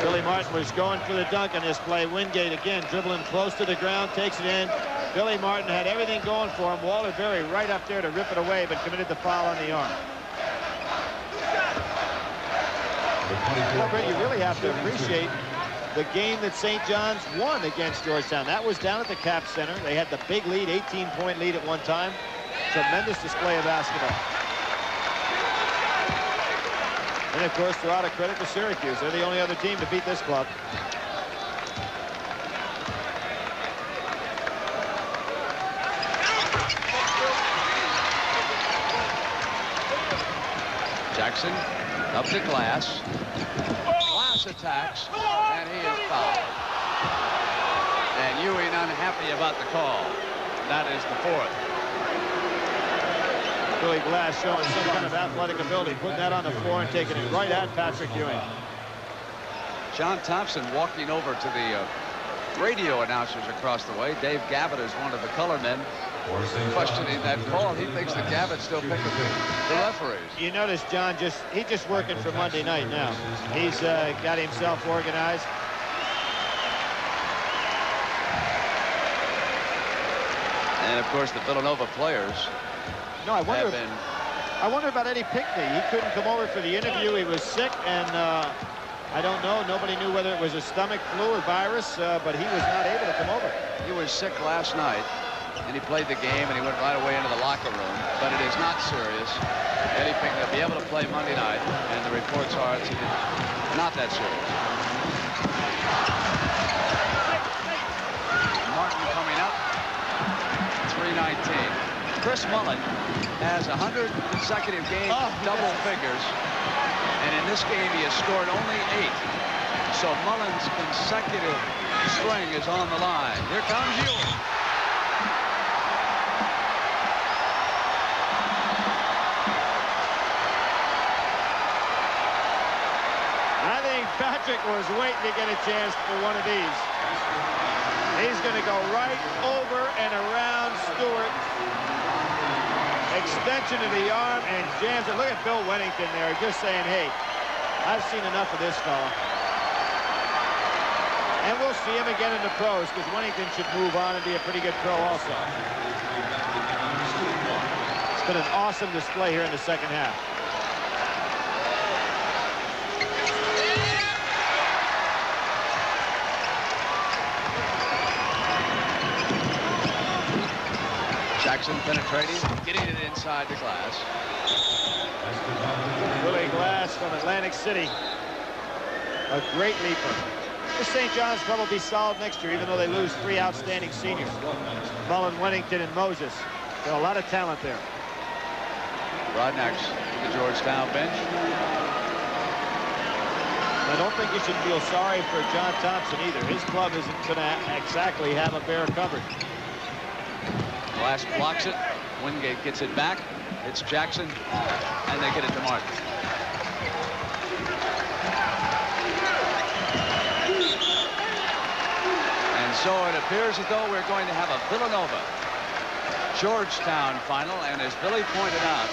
Speaker 21: Billy Martin was going for the dunk on this play. Wingate again dribbling close to the ground, takes it in. Billy Martin had everything going for him. Walter Berry right up there to rip it away, but committed the foul on the arm. Well, Brett, you really have to appreciate the game that St. John's won against Georgetown. That was down at the Cap Center. They had the big lead, 18-point lead at one time. Tremendous display of basketball. And, of course, throw out a credit to Syracuse. They're the only other team to beat this club.
Speaker 19: Jackson up to Glass. Glass attacks, and he is fouled. And Ewing unhappy about the call. That is the fourth.
Speaker 21: Billy Glass showing some kind of athletic ability, putting that on the floor and taking it right at Patrick Ewing.
Speaker 19: John Thompson walking over to the radio announcers across the way. Dave Gavitt is one of the color men questioning that call. He thinks that Gavitt's still picking the referees.
Speaker 21: You notice John he's just working for Monday night now. He's got himself organized.
Speaker 19: And of course the Villanova players.
Speaker 21: No, I wonder about Eddie Pinckney. He couldn't come over for the interview. He was sick, and I don't know. Nobody knew whether it was a stomach flu or virus, but he was not able to come over.
Speaker 19: He was sick last night, and he played the game, and he went right away into the locker room. But it is not serious. Eddie Pinckney will be able to play Monday night, and the reports are it's not that serious. Martin coming up. 3:19. Chris Mullen has 100 consecutive games, double figures, and in this game he has scored only 8. So Mullen's consecutive string is on the line. Here comes Ewing.
Speaker 21: I think Patrick was waiting to get a chance for one of these. He's going to go right over and around Stewart. Extension of the arm and jams it. Look at Bill Wennington there just saying, hey, I've seen enough of this fella. And we'll see him again in the pros because Wennington should move on and be a pretty good pro also. It's been an awesome display here in the second half.
Speaker 19: Jackson penetrating, getting it inside the glass.
Speaker 21: Willie Glass from Atlantic City. A great leaper. The St. John's club will be solid next year, even though they lose 3 outstanding seniors. Mullen, Wennington, and Moses. Got a lot of talent there.
Speaker 19: Rodnack's to the Georgetown bench.
Speaker 21: I don't think you should feel sorry for John Thompson either. His club isn't going to exactly have a bare cupboard.
Speaker 19: Glass blocks it. Wingate gets it back. It's Jackson, and they get it to Martin. And so it appears as though we're going to have a Villanova Georgetown final, and as Billy pointed out,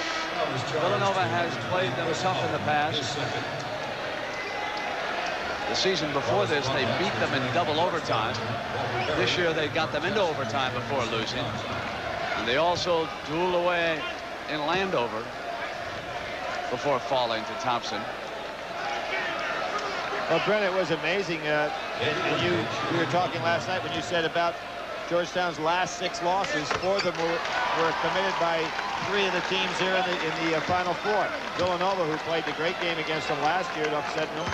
Speaker 19: Villanova has played them tough in the past. The season before this, they beat them in double overtime. This year, they got them into overtime before losing. And they also dueled away in Landover before falling to Thompson.
Speaker 21: Well, Brent, it was amazing. And we were talking last night when you said about Georgetown's last 6 losses. 4 of them were committed by 3 of the teams here in the Final Four. Villanova, who played the great game against them last year, upset them.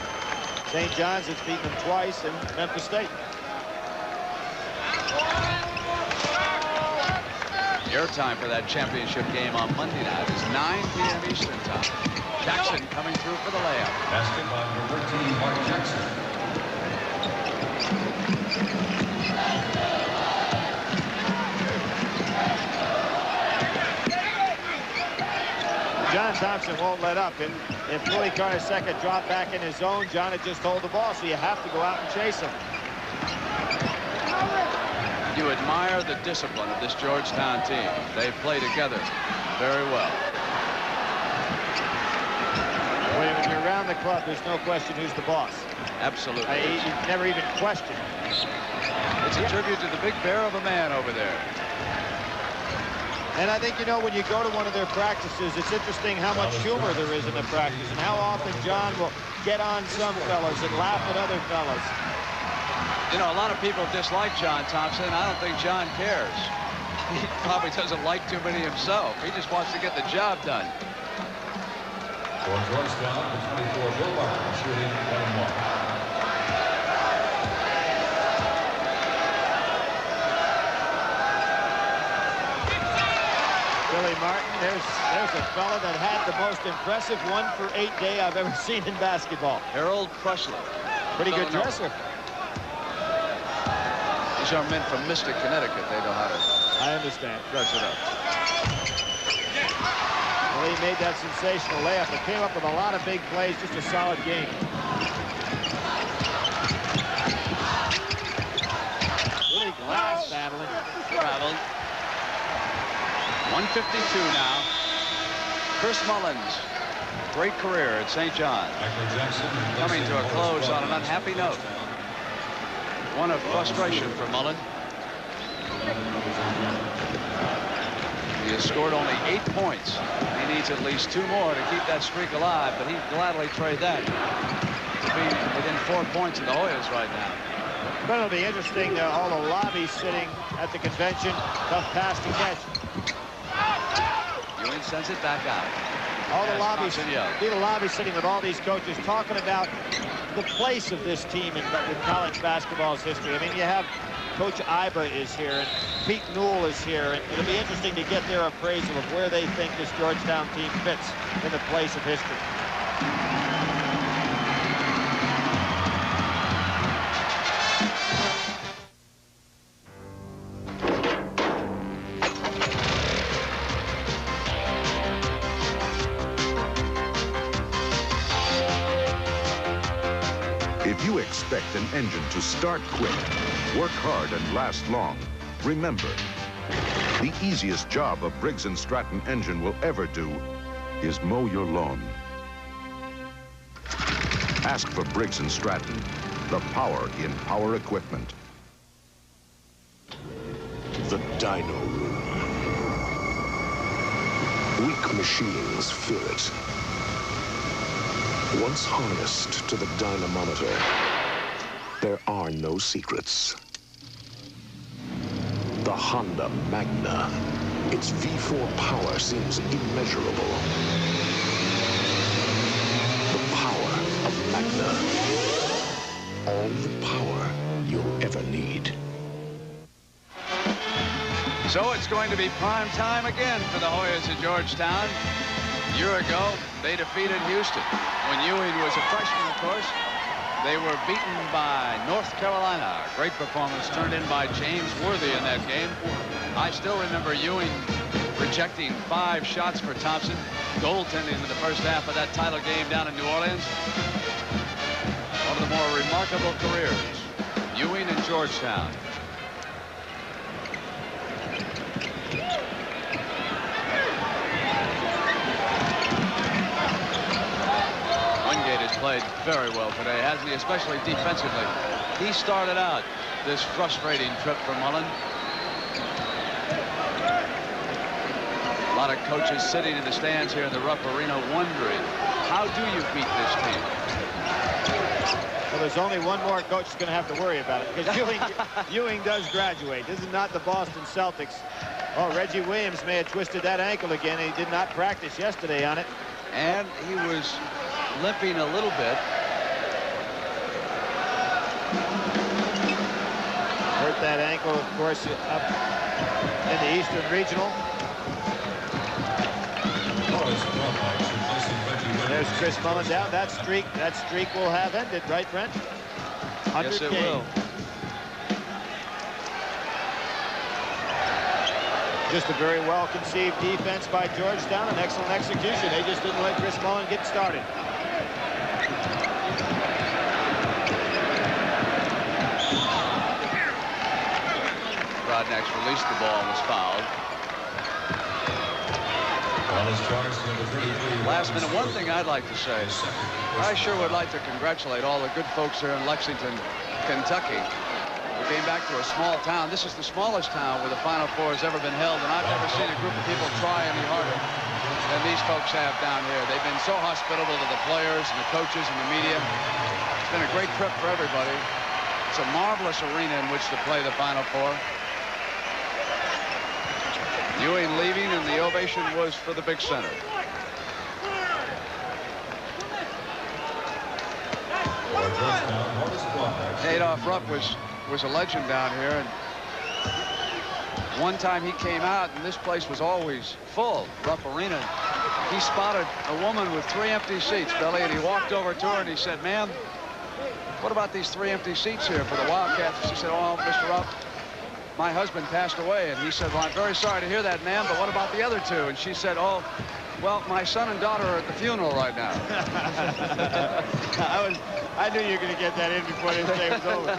Speaker 21: St. John's has beaten them twice, and Memphis State.
Speaker 19: Your time for that championship game on Monday night is 9 p.m. Eastern time. Jackson coming through for the layup.
Speaker 5: Basketball number 13, Mark Jackson.
Speaker 21: John Thompson won't let up. And if Willie Carter's second dropped back in his zone, John had just hold the ball, so you have to go out and chase him.
Speaker 19: You admire the discipline of this Georgetown team. They play together very well.
Speaker 21: When you're around the club, there's no question who's the boss.
Speaker 19: Absolutely.
Speaker 21: You never even question.
Speaker 19: It's a tribute to the big bear of a man over there.
Speaker 21: And I think, you know, when you go to one of their practices, it's interesting how much humor there is in the practice and how often John will get on some fellas and laugh at other fellas.
Speaker 19: You know, a lot of people dislike John Thompson. I don't think John cares. He probably doesn't like too many himself. He just wants to get the job done.
Speaker 5: For Georgetown, the 24, Bill Barton, shooting 1-1.
Speaker 21: Billy Martin, there's a fella that had the most impressive 1-for-8 day I've ever seen in basketball.
Speaker 19: Harold Pressler.
Speaker 21: Pretty good dresser.
Speaker 19: These are men from Mystic, Connecticut. They know how to dress it up.
Speaker 21: Well, he made that sensational layup. It came up with a lot of big plays, just a solid game. Really glass battling.
Speaker 19: Traveling. 152 now. Chris Mullins, great career at St. John's. Coming to a close on an unhappy note. One of frustration for Mullen. He has scored only 8 points. He needs at least 2 more to keep that streak alive, but he'd gladly trade that to be within 4 points of the Hoyas right now.
Speaker 21: But it'll be interesting, all the lobbies sitting at the convention. Tough pass to catch.
Speaker 19: Ewing sends it back out.
Speaker 21: All the lobbies, the lobby sitting with all these coaches talking about the place of this team in college basketball's history. I mean, you have Coach Iba is here, and Pete Newell is here, and it'll be interesting to get their appraisal of where they think this Georgetown team fits in the place of history.
Speaker 7: If you expect an engine to start quick, work hard, and last long, remember, the easiest job a Briggs & Stratton engine will ever do is mow your lawn. Ask for Briggs & Stratton, the power in power equipment.
Speaker 11: The dyno room. Weak machines fill it. Once harnessed to the dynamometer, there are no secrets. The Honda Magna. Its V4 power seems immeasurable. The power of Magna. All the power you'll ever need.
Speaker 19: So it's going to be prime time again for the Hoyas at Georgetown. A year ago, they defeated Houston. When Ewing was a freshman, of course, they were beaten by North Carolina. A great performance turned in by James Worthy in that game. I still remember Ewing rejecting 5 shots for Thompson, goaltending in the first half of that title game down in New Orleans. One of the more remarkable careers, Ewing and Georgetown. Played very well today, hasn't he? Especially defensively. He started out this frustrating trip for Mullen. A lot of coaches sitting in the stands here in the Rupp Arena wondering, how do you beat this team?
Speaker 21: Well, there's only one more coach that's going to have to worry about it, because Ewing does graduate. This is not the Boston Celtics. Oh, Reggie Williams may have twisted that ankle again. He did not practice yesterday on it.
Speaker 19: And he was limping a little bit.
Speaker 21: Hurt that ankle, of course, up in the Eastern Regional. There's Chris Mullin down. That streak will have ended, right, Brent?
Speaker 19: Yes, it will.
Speaker 21: Just a very well-conceived defense by Georgetown, an excellent execution. They just didn't let Chris Mullin get started.
Speaker 19: Rodnax released the ball and was fouled. Last minute, one thing I'd like to say, I sure would like to congratulate all the good folks here in Lexington, Kentucky. We came back to a small town. This is the smallest town where the Final Four has ever been held, and I've never seen a group of people try any harder than these folks have down here. They've been so hospitable to the players and the coaches and the media. It's been a great trip for everybody. It's a marvelous arena in which to play the Final Four. Ewing leaving, and the ovation was for the big center. Adolph Rupp was a legend down here, and one time he came out and this place was always full, Rupp Arena. He spotted a woman with 3 empty seats, Billy, and he walked over to her and he said, "Ma'am, what about these 3 empty seats here for the Wildcats?" She said, "Oh, Mr. Rupp, my husband passed away." And he said, "Well, I'm very sorry to hear that, ma'am, but what about the other 2? And she said, "Oh, well, my son and daughter are at the funeral right now."
Speaker 21: I knew you were going to get that in before this day was over.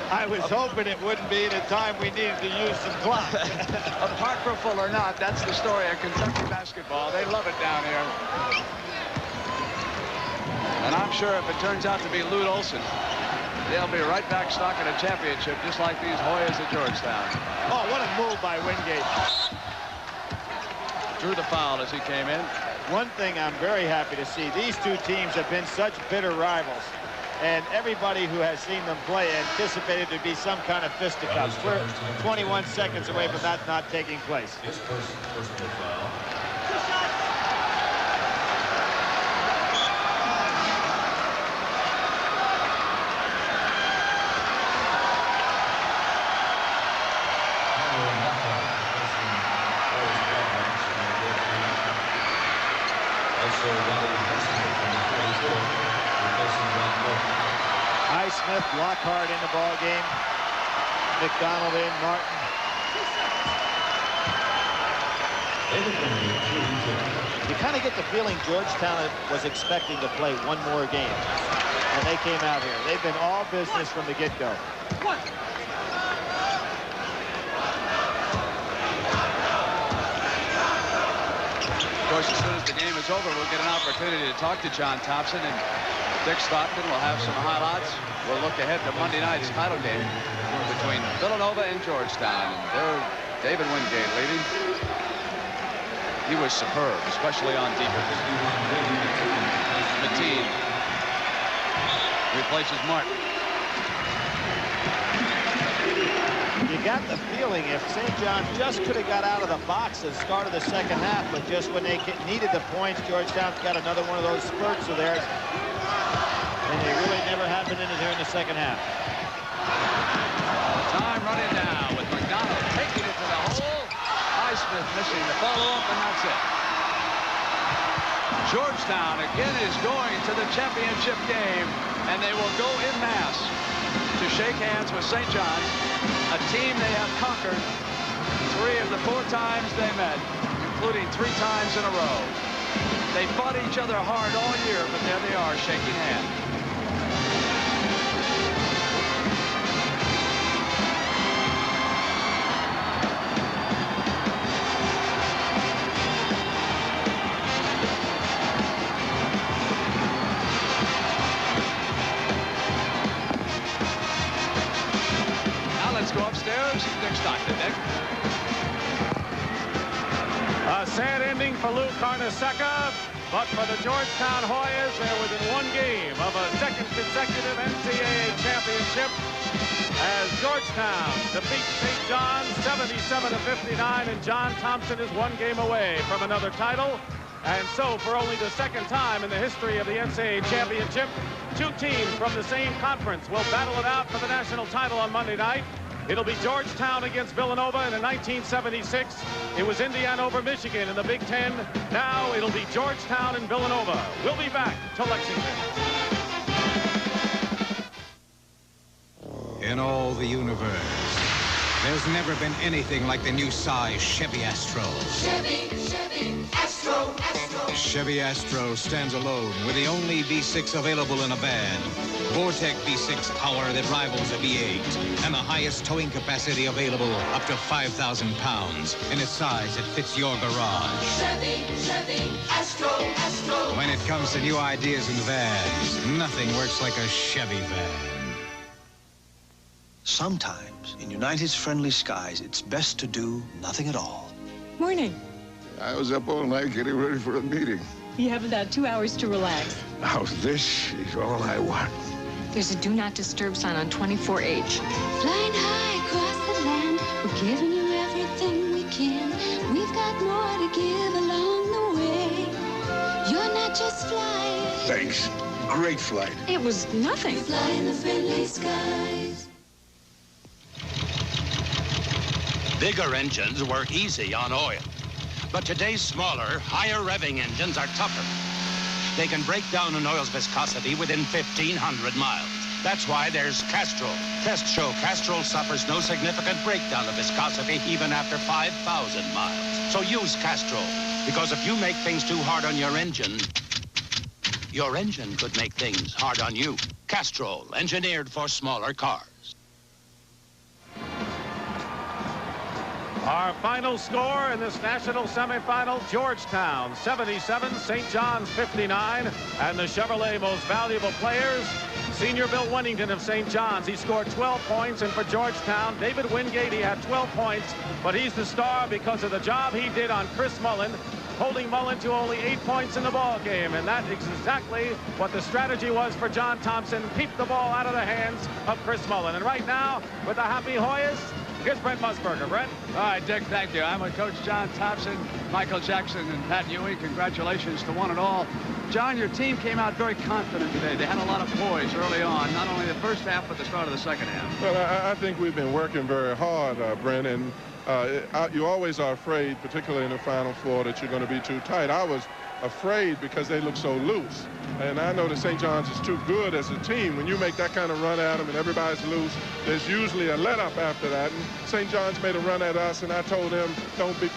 Speaker 21: I was hoping it wouldn't be at a time we needed to use some clock.
Speaker 19: Apocryphal or not, that's the story of Kentucky basketball. They love it down here. And I'm sure if it turns out to be Lute Olson, they'll be right back stocking a championship just like these Hoyas at Georgetown.
Speaker 21: Oh, what a move by Wingate.
Speaker 19: Drew the foul as he came in.
Speaker 21: One thing I'm very happy to see, these 2 teams have been such bitter rivals, and everybody who has seen them play anticipated to be some kind of fisticuffs. We're 21 seconds away from that not taking place.
Speaker 5: His personal foul.
Speaker 21: Highsmith, Lockhart in the ball game. McDonald in, Martin. You kind of get the feeling Georgetown was expecting to play one more game when they came out here. They've been all business from the get-go.
Speaker 19: Of course, as soon as the game is over, we'll get an opportunity to talk to John Thompson, and Dick Stockton will have some highlights. We'll look ahead to Monday night's title game between Villanova and Georgetown. And there, David Wingate leading. He was superb, especially on defense. Mateen replaces Martin.
Speaker 21: You got the feeling if St. John just could have got out of the box at the start of the second half, but just when they needed the points, Georgetown's got another one of those spurts of theirs. And they really never have been in it here in the second half.
Speaker 19: Time running now with McDonald taking it to the hole. Highsmith missing the follow-up, and that's it. Georgetown again is going to the championship game, and they will go en masse to shake hands with St. John's, a team they have conquered 3 of the 4 times they met, including 3 times in a row. They fought each other hard all year, but there they are shaking hands.
Speaker 1: A sad ending for Lou Carnesecca, but for the Georgetown Hoyas, they're within 1 game of a 2nd consecutive NCAA championship as Georgetown defeats St. John's 77-59, and John Thompson is 1 game away from another title. And so, for only the 2nd time in the history of the NCAA championship, 2 teams from the same conference will battle it out for the national title on Monday night. It'll be Georgetown against Villanova, and in 1976, it was Indiana over Michigan in the Big Ten. Now it'll be Georgetown and Villanova. We'll be back to Lexington.
Speaker 16: In all the universe, there's never been anything like the new size Chevy Astro.
Speaker 17: Chevy Astro.
Speaker 16: Chevy Astro stands alone with the only V6 available in a van. Vortec V6 power that rivals a V8, and the highest towing capacity available, up to 5,000 pounds, in a size that fits your garage.
Speaker 17: Chevy, Astro.
Speaker 16: When it comes to new ideas in vans, nothing works like a Chevy van.
Speaker 9: Sometimes, in United's friendly skies, it's best to do nothing at all.
Speaker 10: Morning.
Speaker 11: I was up all night getting ready for a meeting.
Speaker 10: You have about 2 hours to relax.
Speaker 11: Now this is all I want.
Speaker 10: There's a do not disturb sign on 24H.
Speaker 17: Flying high across the land, we're giving you everything we can. We've got more to give along the way. You're not just flying.
Speaker 11: Thanks. Great flight.
Speaker 10: It was nothing.
Speaker 17: Fly in the friendly skies.
Speaker 22: Bigger engines work easy on oil. But today's smaller, higher revving engines are tougher. They can break down an oil's viscosity within 1,500 miles. That's why there's Castrol. Tests show Castrol suffers no significant breakdown of viscosity even after 5,000 miles. So use Castrol, because if you make things too hard on your engine could make things hard on you. Castrol, engineered for smaller cars.
Speaker 1: Our final score in this national semifinal, Georgetown 77, St. John's 59, and the Chevrolet most valuable players, senior Bill Winnington of St. John's. He scored 12 points, and for Georgetown, David Wingate, he had 12 points, but he's the star because of the job he did on Chris Mullen, holding Mullen to only 8 points in the ball game, and that is exactly what the strategy was for John Thompson. Keep the ball out of the hands of Chris Mullen. And right now, with the happy Hoyas, here's Brent Musburger. Brent?
Speaker 19: All right, Dick, thank you. I'm with Coach John Thompson, Michael Jackson, and Pat Ewing. Congratulations to one and all. John, your team came out very confident today. They had a lot of poise early on, not only the first half, but the start of the second half.
Speaker 24: Well, I think we've been working very hard, Brent, and you always are afraid, particularly in the Final Four, that you're going to be too tight. I was afraid because they look so loose. And I know that St. John's is too good as a team. When you make that kind of run at them and everybody's loose, there's usually a let-up after that. And St. John's made a run at us, and I told them, don't be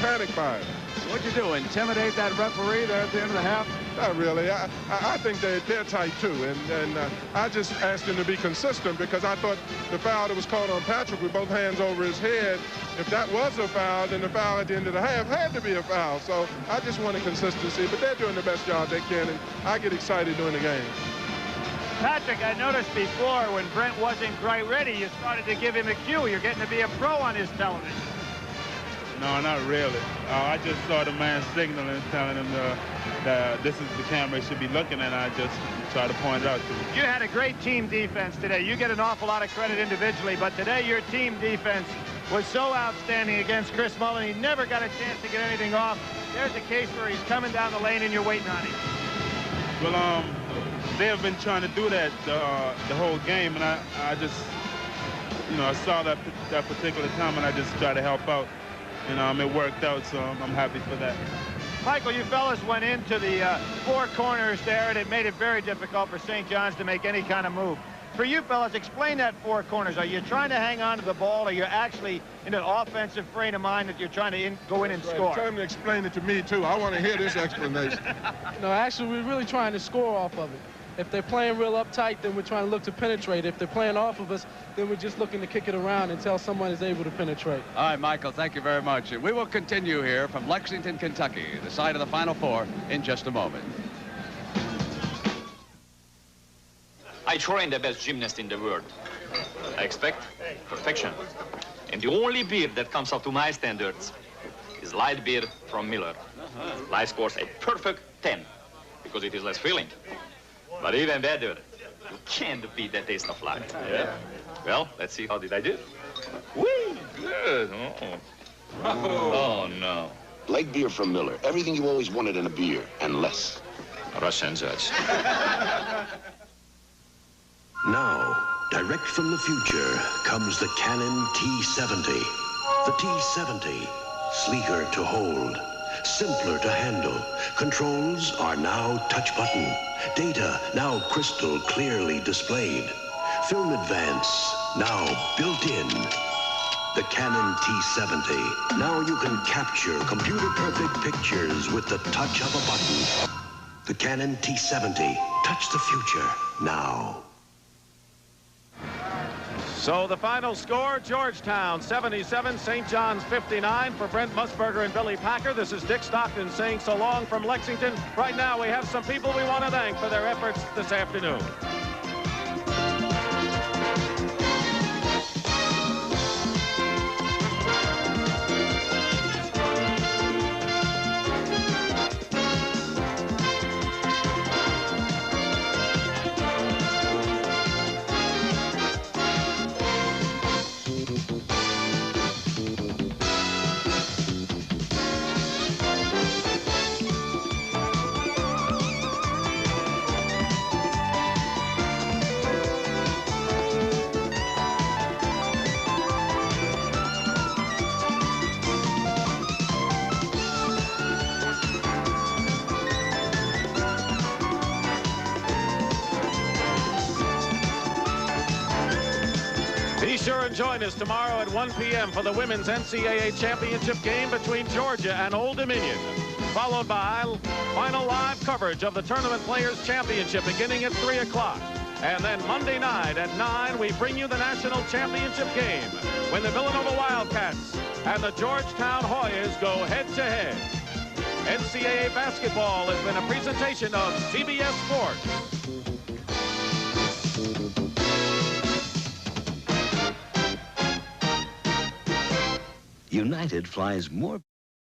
Speaker 24: panicked by it.
Speaker 19: What'd you do, intimidate that referee there at the end of the half?
Speaker 24: Not really. I think they're tight, too. And I just asked him to be consistent because I thought the foul that was called on Patrick with both hands over his head, if that was a foul, then the foul at the end of the half had to be a foul. So I just wanted consistency, but they're doing the best job they can, and I get excited during the game.
Speaker 21: Patrick, I noticed before when Brent wasn't quite ready, you started to give him a cue. You're getting to be a pro on his television.
Speaker 25: No, not really. I just saw the man signaling, telling him that this is the camera he should be looking at, and I just try to point it out to him.
Speaker 21: You had a great team defense today. You get an awful lot of credit individually, but today your team defense was so outstanding against Chris Mullen. He never got a chance to get anything off. There's a case where he's coming down the lane and you're waiting on him.
Speaker 25: Well, they have been trying to do that the whole game, and I just, I saw that particular time, and I just tried to help out. And it worked out, so I'm happy for that.
Speaker 21: Michael, you fellas went into the four corners there, and it made it very difficult for St. John's to make any kind of move. For you fellas, explain that four corners. Are you trying to hang on to the ball, or you're actually in an offensive frame of mind that you're trying to go in and score?
Speaker 24: Tell him to explain it to me, too. I want to hear this explanation.
Speaker 26: No, actually, we're really trying to score off of it. If they're playing real uptight, then we're trying to look to penetrate. If they're playing off of us, then we're just looking to kick it around until someone is able to penetrate.
Speaker 19: All right, Michael, thank you very much. We will continue here from Lexington, Kentucky, the site of the Final Four, in just a moment.
Speaker 27: I train the best gymnast in the world. I expect perfection. And the only beer that comes up to my standards is light beer from Miller. Light scores a perfect 10 because it is less filling. But even better, you can't beat the taste of life. Yeah? Well, let's see how did I do. Whee! Good. Oh, no.
Speaker 11: Light beer from Miller. Everything you always wanted in a beer, and less.
Speaker 27: Russian Zets.
Speaker 28: Now, direct from the future comes the Canon T70. The T70, sleeker to hold, simpler to handle. Controls are now touch button. Data now crystal clearly displayed. Film advance now built in. The Canon T70. Now you can capture computer-perfect pictures with the touch of a button. The Canon T70. Touch the future now.
Speaker 1: So the final score, Georgetown 77, St. John's 59. For Brent Musburger and Billy Packer, this is Dick Stockton saying so long from Lexington. Right now, we have some people we want to thank for their efforts this afternoon. Be sure and join us tomorrow at 1 p.m. for the Women's NCAA Championship game between Georgia and Old Dominion, followed by final live coverage of the Tournament Players Championship beginning at 3 o'clock. And then Monday night at 9, we bring you the National Championship game when the Villanova Wildcats and the Georgetown Hoyas go head-to-head. NCAA basketball has been a presentation of CBS Sports.
Speaker 2: United flies more